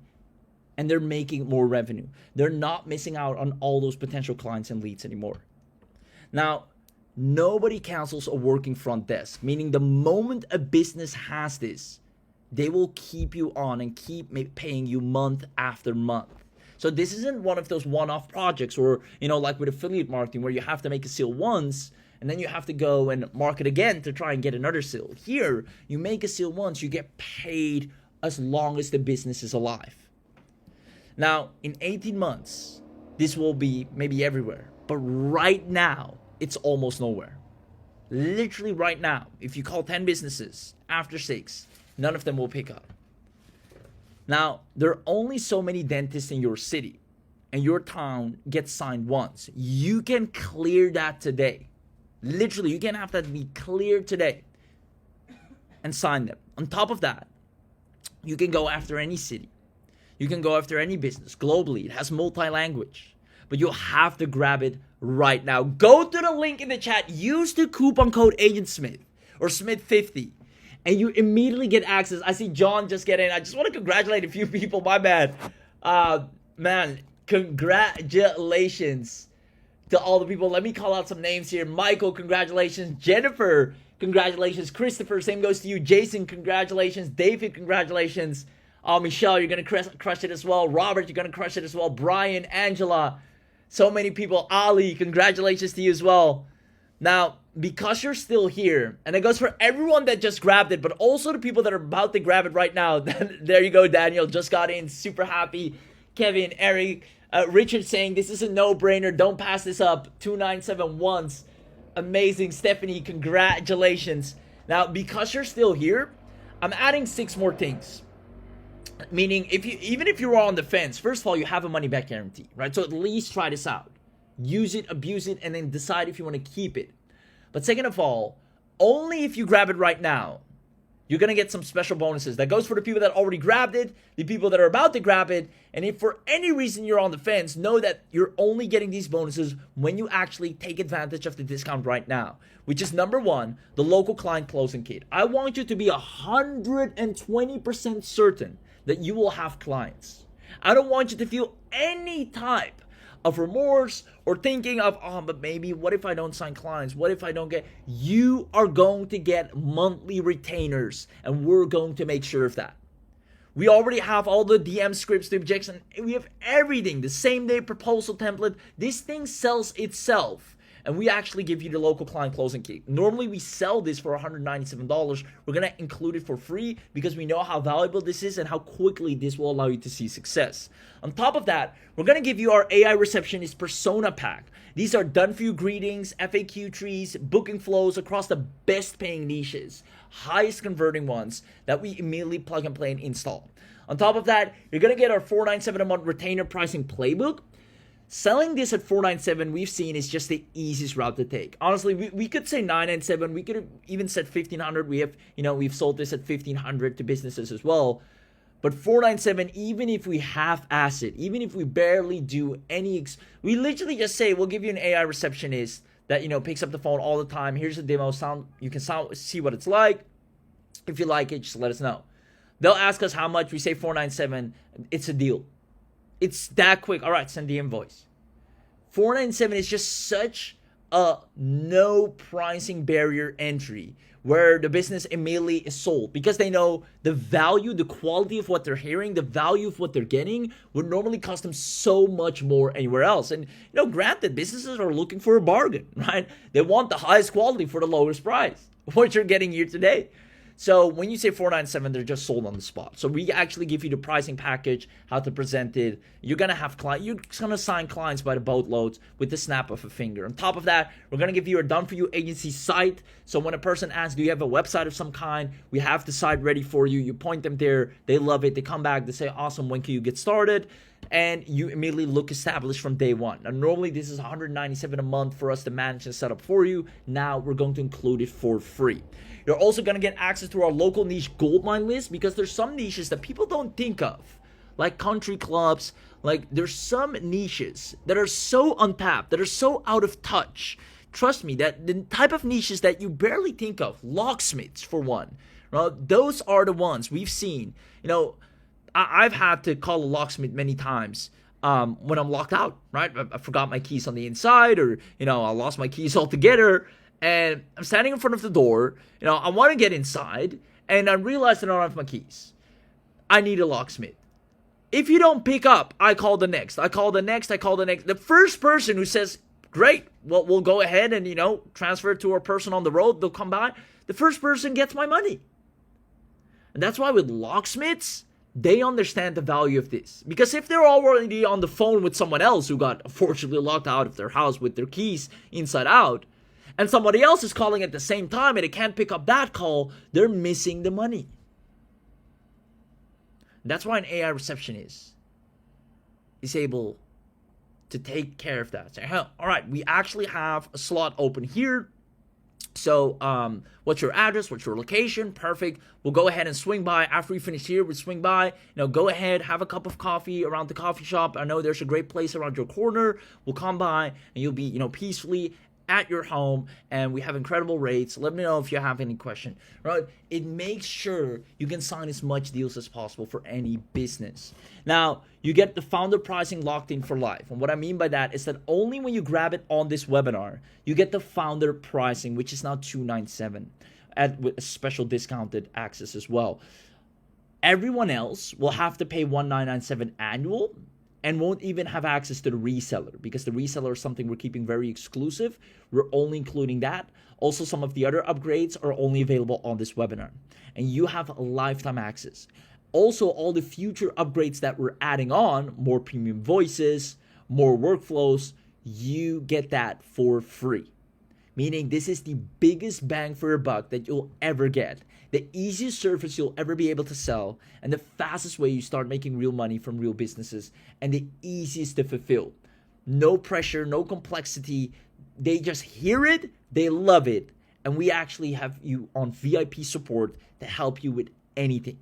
and they're making more revenue. They're not missing out on all those potential clients and leads anymore. Now, nobody cancels a working front desk, meaning the moment a business has this, they will keep you on and keep paying you month after month. So this isn't one of those one-off projects or, like with affiliate marketing where you have to make a sale once and then you have to go and market again to try and get another sale. Here, you make a sale once, you get paid as long as the business is alive. Now, in 18 months, this will be maybe everywhere. But right now, it's almost nowhere. Literally right now, if you call 10 businesses after 6, none of them will pick up. Now, there are only so many dentists in your city, and your town gets signed once. You can clear that today. Literally, you can have that be cleared today and sign them. On top of that, you can go after any city. You can go after any business globally. It has multi-language, but you'll have to grab it right now. Go to the link in the chat, use the coupon code AgentSmith or Smith50, and you immediately get access. I see John just get in. I just want to congratulate a few people. My bad. Man, congratulations to all the people. Let me call out some names here. Michael, congratulations. Jennifer, congratulations. Christopher, same goes to you. Jason, congratulations. David, congratulations. Michelle, you're going to crush it as well. Robert, you're going to crush it as well. Brian, Angela, so many people. Ali, congratulations to you as well. Now, because you're still here, and it goes for everyone that just grabbed it, but also the people that are about to grab it right now. There you go, Daniel, just got in, super happy. Kevin, Eric, Richard saying, this is a no-brainer, don't pass this up. 297 once. Amazing. Stephanie, congratulations. Now, because you're still here, I'm adding 6 more things. Meaning, even if you're on the fence, first of all, you have a money-back guarantee, right? So at least try this out. Use it, abuse it, and then decide if you want to keep it. But second of all, only if you grab it right now, you're going to get some special bonuses. That goes for the people that already grabbed it, the people that are about to grab it, and if for any reason you're on the fence, know that you're only getting these bonuses when you actually take advantage of the discount right now, which is number 1, the local client closing kit. I want you to be 120% certain that you will have clients. I don't want you to feel any type of remorse or thinking of, but maybe what if I don't sign clients? What if I don't get? You are going to get monthly retainers, and we're going to make sure of that. We already have all the DM scripts, the objection. We have everything. The same day proposal template. This thing sells itself. And we actually give you the local client closing kit. Normally, we sell this for $197. We're going to include it for free because we know how valuable this is and how quickly this will allow you to see success. On top of that, we're going to give you our AI Receptionist Persona Pack. These are done-for-you greetings, FAQ trees, booking flows across the best-paying niches, highest converting ones that we immediately plug and play and install. On top of that, you're going to get our $497 a month retainer pricing playbook. Selling this at $497, we've seen, is just the easiest route to take. Honestly, we could say $997. We could have even said $1,500. We've sold this at $1,500 to businesses as well. But $497, even if we half-ass it, even if we barely do any, we literally just say, we'll give you an AI receptionist that, picks up the phone all the time. Here's a demo. You can see what it's like. If you like it, just let us know. They'll ask us how much. We say $497. It's a deal. It's that quick. All right, send the invoice. $497 is just such a no pricing barrier entry where the business immediately is sold because they know the value, the quality of what they're hearing, the value of what they're getting would normally cost them so much more anywhere else. And, granted, businesses are looking for a bargain, right? They want the highest quality for the lowest price, what you're getting here today. So when you say $497, they're just sold on the spot. So we actually give you the pricing package, how to present it. You're gonna have you're gonna sign clients by the boatloads with the snap of a finger. On top of that, we're gonna give you a done-for-you agency site. So when a person asks, do you have a website of some kind? We have the site ready for you. You point them there, they love it. They come back, they say, awesome, when can you get started? And you immediately look established from day one. Now, normally this is $197 a month for us to manage and set up for you. Now we're going to include it for free. You're also going to get access to our local niche goldmine list, because there's some niches that people don't think of, like country clubs. Like, there's some niches that are so untapped, that are so out of touch. Trust me, that the type of niches that you barely think of, locksmiths for one, those are the ones we've seen. You know, I've had to call a locksmith many times when I'm locked out, right? I forgot my keys on the inside, or, you know, I lost my keys altogether, and I'm standing in front of the door. You know, I want to get inside, and I realize that I don't have my keys. I need a locksmith. If you don't pick up, I call the next. I call the next. I call the next. The first person who says, great, well, we'll go ahead and, you know, transfer it to our person on the road. They'll come by. The first person gets my money. And that's why with locksmiths, they understand the value of this. Because if they're already on the phone with someone else who got unfortunately locked out of their house with their keys inside out, and somebody else is calling at the same time and they can't pick up that call, they're missing the money. That's why an AI receptionist is able to take care of that. Say, hey, all right, we actually have a slot open here. So, what's your address? What's your location? Perfect. We'll go ahead and swing by. After we finish here, we'll swing by. You know, go ahead, have a cup of coffee around the coffee shop. I know there's a great place around your corner. We'll come by, and you'll be, you know, peacefully at your home, and we have incredible rates. Let me know if you have any question, right? It makes sure you can sign as much deals as possible for any business. Now, you get the founder pricing locked in for life. And what I mean by that is that only when you grab it on this webinar, you get the founder pricing, which is now $297 with a special discounted access as well. Everyone else will have to pay $1,997 annual, and won't even have access to the reseller, because the reseller is something we're keeping very exclusive. We're only including that. Also, some of the other upgrades are only available on this webinar, and you have a lifetime access. Also, all the future upgrades that we're adding on, more premium voices, more workflows, you get that for free. Meaning this is the biggest bang for your buck that you'll ever get. The easiest service you'll ever be able to sell, and the fastest way you start making real money from real businesses, and the easiest to fulfill. No pressure, no complexity. They just hear it, they love it, and we actually have you on VIP support to help you with anything.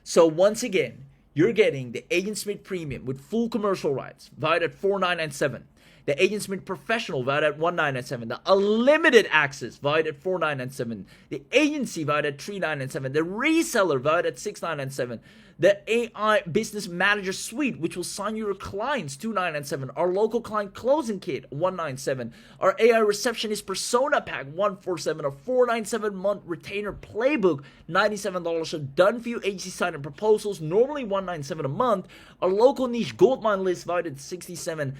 So once again, you're getting the AgentSmith Premium with full commercial rights, valued at $4,997. The AgentSmith Professional, valued at $1,997. The Unlimited Access, valued at $4,997. The Agency, valued at $3,997. The Reseller, valued at $6,997. The AI Business Manager Suite, which will sign your clients, $2,997. Our Local Client Closing Kit, $197. Our AI Receptionist Persona Pack, $147. Our $497 month Retainer Playbook, $97. A done for you agency sign and proposals, normally $197 a month. Our Local Niche Goldmine List, valued at $67,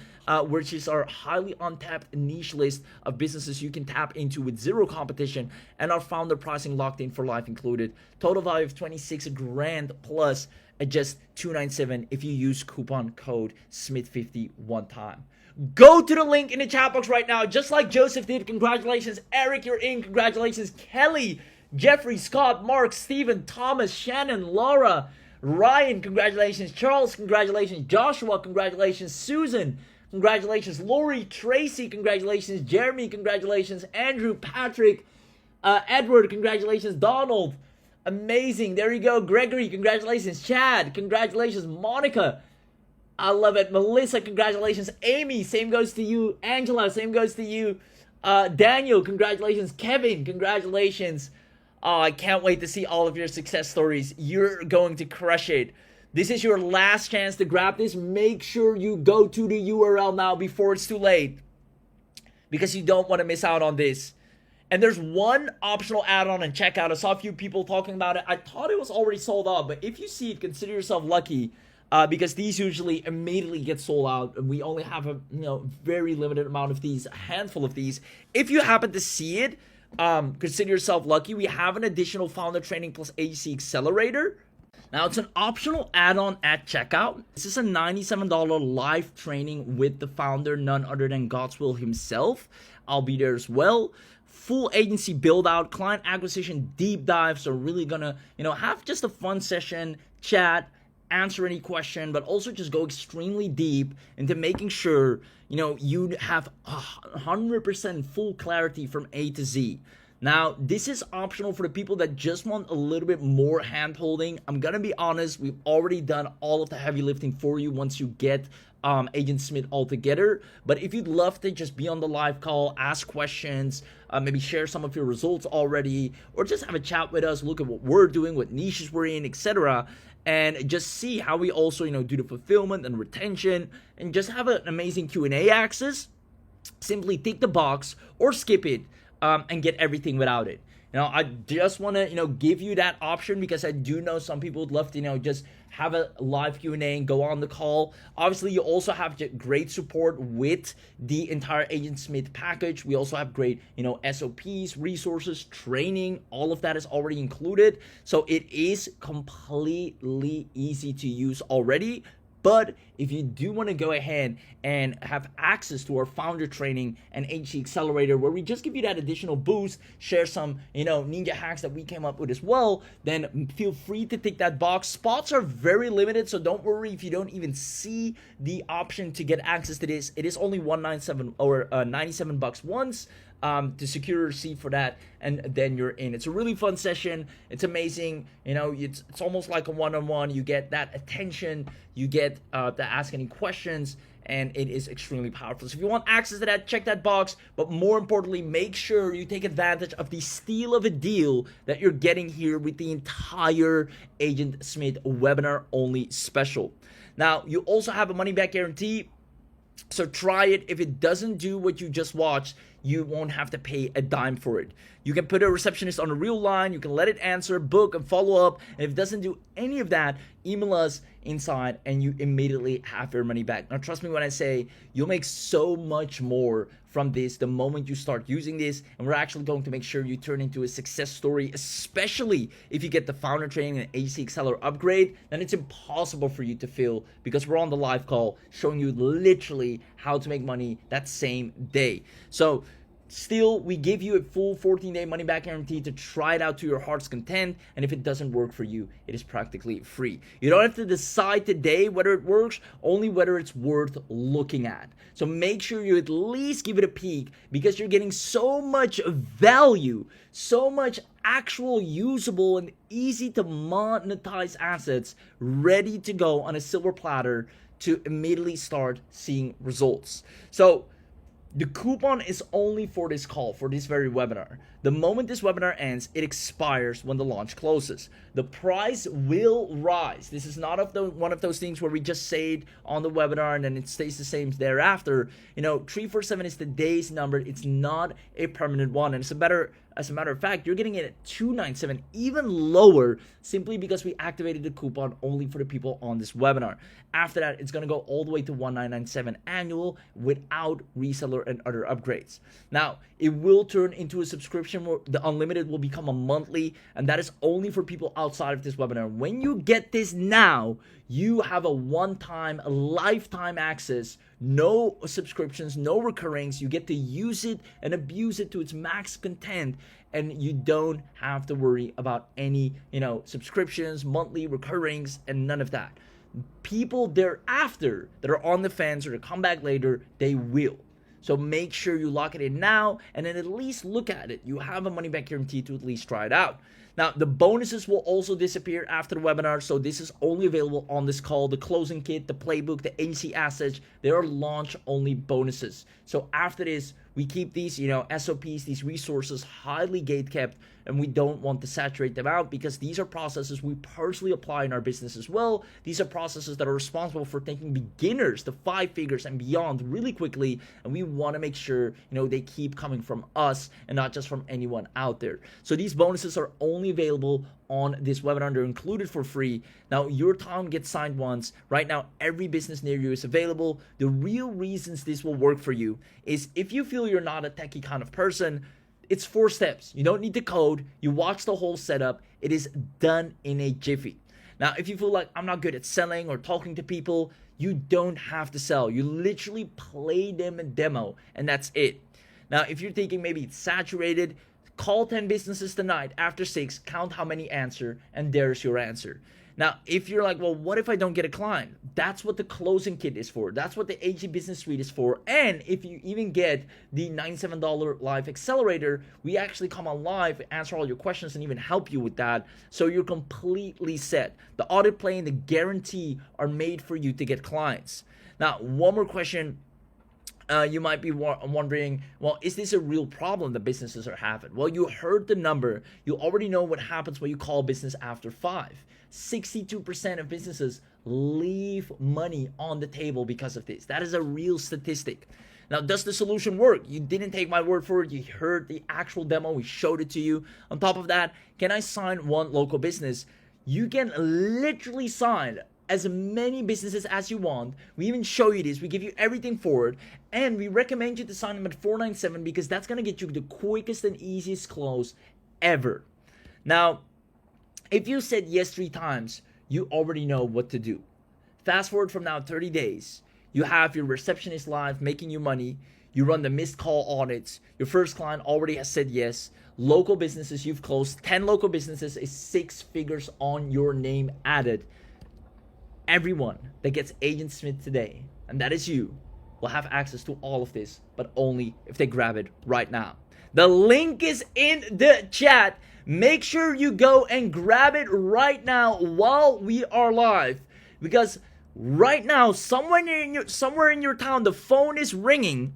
which is our highly untapped niche list of businesses you can tap into with zero competition, and our founder pricing locked in for life included. Total value of $26,000 plus at just $297 if you use coupon code SMITH50 one time. Go to the link in the chat box right now, just like Joseph did. Congratulations, Eric, you're in. Congratulations, Kelly, Jeffrey, Scott, Mark, Steven, Thomas, Shannon, Laura, Ryan, congratulations, Charles, congratulations, Joshua, congratulations, Susan, congratulations, Lori, Tracy, congratulations, Jeremy, congratulations, Andrew, Patrick, Edward, congratulations, Donald, amazing, there you go, Gregory, congratulations, Chad, congratulations, Monica, I love it, Melissa, congratulations, Amy, same goes to you, Angela, same goes to you, Daniel, congratulations, Kevin, congratulations. Oh, I can't wait to see all of your success stories. You're going to crush it. This is your last chance to grab this. Make sure you go to the URL now before it's too late, because you don't want to miss out on this. And there's one optional add-on and checkout. I saw a few people talking about it. I thought it was already sold out, but if you see it, consider yourself lucky, because these usually immediately get sold out, and we only have a very limited amount of these, a handful of these. If you happen to see it, consider yourself lucky. We have an additional founder training plus agency accelerator. Now, it's an optional add-on at checkout. This is a $97 live training with the founder, none other than God's Will himself. I'll be there as well. Full agency build out, client acquisition deep dive. So really gonna, have just a fun session, chat, answer any question, but also just go extremely deep into making sure, you have 100% full clarity from A to Z. Now, this is optional for the people that just want a little bit more hand-holding. I'm gonna be honest, we've already done all of the heavy lifting for you once you get AgentSmith all together. But if you'd love to just be on the live call, ask questions, maybe share some of your results already, or just have a chat with us, look at what we're doing, what niches we're in, etc., and just see how we also, do the fulfillment and retention, and just have an amazing Q&A access, simply tick the box or skip it. And get everything without it. I just want to, give you that option because I do know some people would love to, just have a live Q&A and go on the call. Obviously, you also have great support with the entire AgentSmith package. We also have great, SOPs, resources, training. All of that is already included. So it is completely easy to use already. But if you do want to go ahead and have access to our founder training and HC accelerator, where we just give you that additional boost, share some, ninja hacks that we came up with as well, then feel free to tick that box. Spots are very limited, so don't worry if you don't even see the option to get access to this. It is only $197 or $97 once. To secure a seat for that, and then you're in. It's a really fun session. It's amazing. It's almost like a one-on-one. You get that attention. You get to ask any questions, and it is extremely powerful. So if you want access to that, check that box. But more importantly, make sure you take advantage of the steal of a deal that you're getting here with the entire AgentSmith webinar only special. Now, you also have a money-back guarantee. So try it. If it doesn't do what you just watched, you won't have to pay a dime for it. You can put a receptionist on a real line. You can let it answer, book, and follow up. And if it doesn't do any of that, email us inside and you immediately have your money back. Now, trust me when I say you'll make so much more from this the moment you start using this, and we're actually going to make sure you turn into a success story, especially if you get the founder training and AC Accelerator upgrade. Then it's impossible for you to fail because we're on the live call showing you literally how to make money that same day. So still, we give you a full 14-day money-back guarantee to try it out to your heart's content, and if it doesn't work for you, it is practically free. You don't have to decide today whether it works, only whether it's worth looking at. So make sure you at least give it a peek because you're getting so much value, so much actual usable and easy to monetize assets ready to go on a silver platter to immediately start seeing results. So the coupon is only for this call, for this very webinar. The moment this webinar ends, it expires when the launch closes. The price will rise. This is not one of those things where we just say it on the webinar and then it stays the same thereafter. 347 is today's number. It's not a permanent one. And as a matter of fact, you're getting it at 297, even lower, simply because we activated the coupon only for the people on this webinar. After that, it's going to go all the way to 1997 annual without reseller and other upgrades. Now, it will turn into a subscription where the unlimited will become a monthly, and that is only for people outside of this webinar. When you get this now, you have a one-time, lifetime access, no subscriptions, no recurrings. You get to use it and abuse it to its max content, and you don't have to worry about any, subscriptions, monthly recurrings, and none of that. People thereafter that are on the fence or to come back later, they will. So make sure you lock it in now and then at least look at it. You have a money back guarantee to at least try it out. Now, the bonuses will also disappear after the webinar, so this is only available on this call. The closing kit, the playbook, the agency assets, they are launch-only bonuses. So after this, we keep these, SOPs, these resources highly gate-kept, and we don't want to saturate them out because these are processes we personally apply in our business as well. These are processes that are responsible for taking beginners to 5 figures and beyond really quickly, and we want to make sure, they keep coming from us and not just from anyone out there. So these bonuses are only available on this webinar. They're included for free. Now, your time gets signed once. Right now, every business near you is available. The real reasons this will work for you is if you feel you're not a techie kind of person, It's 4 steps. You don't need to code. You watch the whole setup. It is done in a jiffy. Now, if you feel like I'm not good at selling or talking to people, you don't have to sell. You literally play them a demo, and that's it. Now, if you're thinking maybe it's saturated, call 10 businesses tonight after 6, count how many answer, and there's your answer. Now, if you're like, well, what if I don't get a client? That's what the closing kit is for. That's what the AG Business Suite is for. And if you even get the $97 live accelerator, we actually come on live, answer all your questions, and even help you with that. So you're completely set. The audit play and the guarantee are made for you to get clients. Now, one more question. You might be wondering, well, is this a real problem that businesses are having? Well, you heard the number. You already know what happens when you call business after 5. 62% of businesses leave money on the table because of this. That is a real statistic. Now, does the solution work? You didn't take my word for it. You heard the actual demo. We showed it to you. On top of that, can I sign one local business? You can literally sign as many businesses as you want. We even show you this. We give you everything for it. And we recommend you to sign them at $497 because that's going to get you the quickest and easiest close ever. Now, if you said yes 3 times, you already know what to do. Fast forward from now 30 days. You have your receptionist live making you money. You run the missed call audits. Your first client already has said yes. Local businesses you've closed. 10 local businesses is 6 figures on your name added. Everyone that gets AgentSmith today, and that is you, will have access to all of this, but only if they grab it right now. The link is in the chat. Make sure you go and grab it right now while we are live, because right now, somewhere in your town, the phone is ringing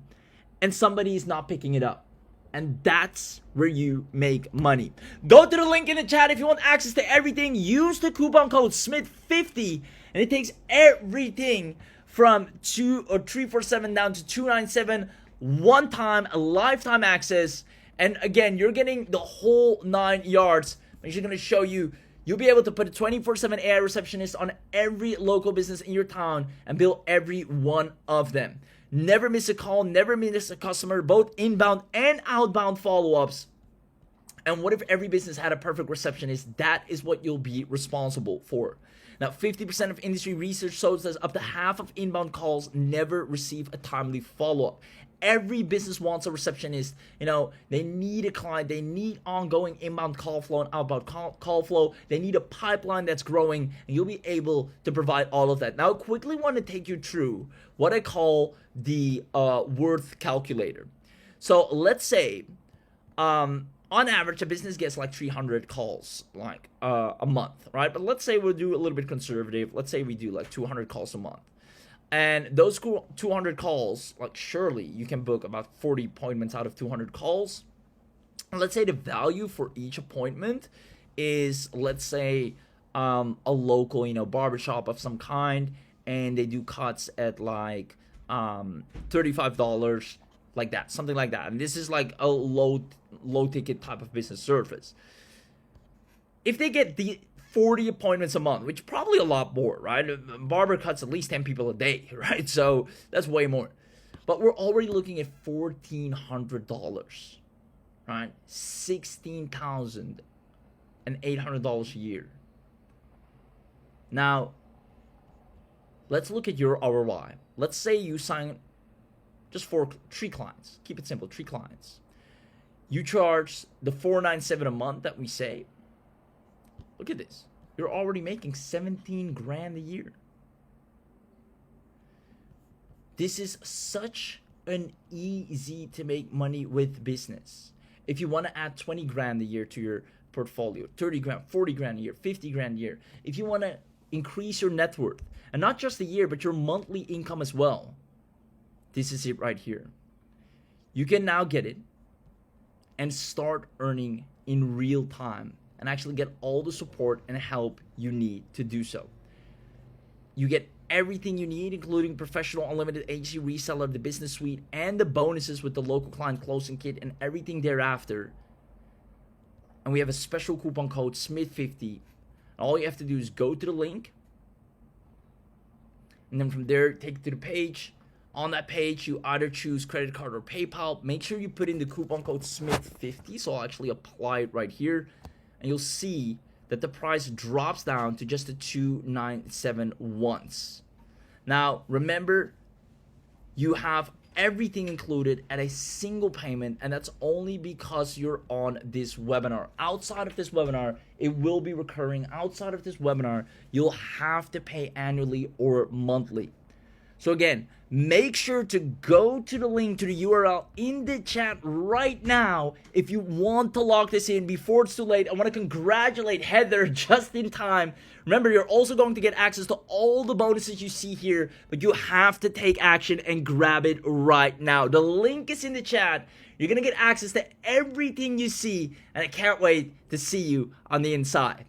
and somebody is not picking it up. And that's where you make money. Go to the link in the chat if you want access to everything. Use the coupon code SMITH50, and it takes everything from 347 down to 297, one time, a lifetime access. And again, you're getting the whole 9 yards. I'm just gonna show you. You'll be able to put a 24/7 AI receptionist on every local business in your town and bill every one of them. Never miss a call, never miss a customer, both inbound and outbound follow-ups. And what if every business had a perfect receptionist? That is what you'll be responsible for. Now, 50% of industry research shows that up to half of inbound calls never receive a timely follow-up. Every business wants a receptionist. You know, they need a client. They need ongoing inbound call flow and outbound call flow. They need a pipeline that's growing, and you'll be able to provide all of that. Now, I quickly want to take you through what I call the worth calculator. So let's say, on average, a business gets like 300 calls like a month, right? But let's say we'll do a little bit conservative. Let's say we do like 200 calls a month. And those 200 calls, like surely you can book about 40 appointments out of 200 calls. And let's say the value for each appointment is, let's say, a local, barbershop of some kind, and they do cuts at like $35, like that, something like that. And this is like a low ticket type of business service. If they get the 40 appointments a month, which probably a lot more, right? Barber cuts at least 10 people a day, right? So that's way more. But we're already looking at $1,400, right? $16,800 a year. Now, let's look at your ROI. Let's say you sign just 3 clients. Keep it simple, 3 clients. You charge the $497 a month that we say. Look at this. You're already making 17 grand a year. This is such an easy to make money with business. If you want to add 20 grand a year to your portfolio, 30 grand, 40 grand a year, 50 grand a year, if you want to increase your net worth, and not just a year, but your monthly income as well, this is it right here. You can now get it and start earning in real time, and actually get all the support and help you need to do so. You get everything you need, including professional unlimited agency reseller, the business suite, and the bonuses with the local client closing kit and everything thereafter. And we have a special coupon code SMITH50. All you have to do is go to the link, and then from there, take it to the page, On that page, you either choose credit card or PayPal. Make sure you put in the coupon code SMITH50. So I'll actually apply it right here. And you'll see that the price drops down to just the $2,971. Now, remember, you have everything included at a single payment, and that's only because you're on this webinar. Outside of this webinar, it will be recurring. Outside of this webinar, you'll have to pay annually or monthly. So again, make sure to go to the link to the URL in the chat right now if you want to lock this in before it's too late. I want to congratulate Heather just in time. Remember, you're also going to get access to all the bonuses you see here, but you have to take action and grab it right now. The link is in the chat. You're going to get access to everything you see, and I can't wait to see you on the inside.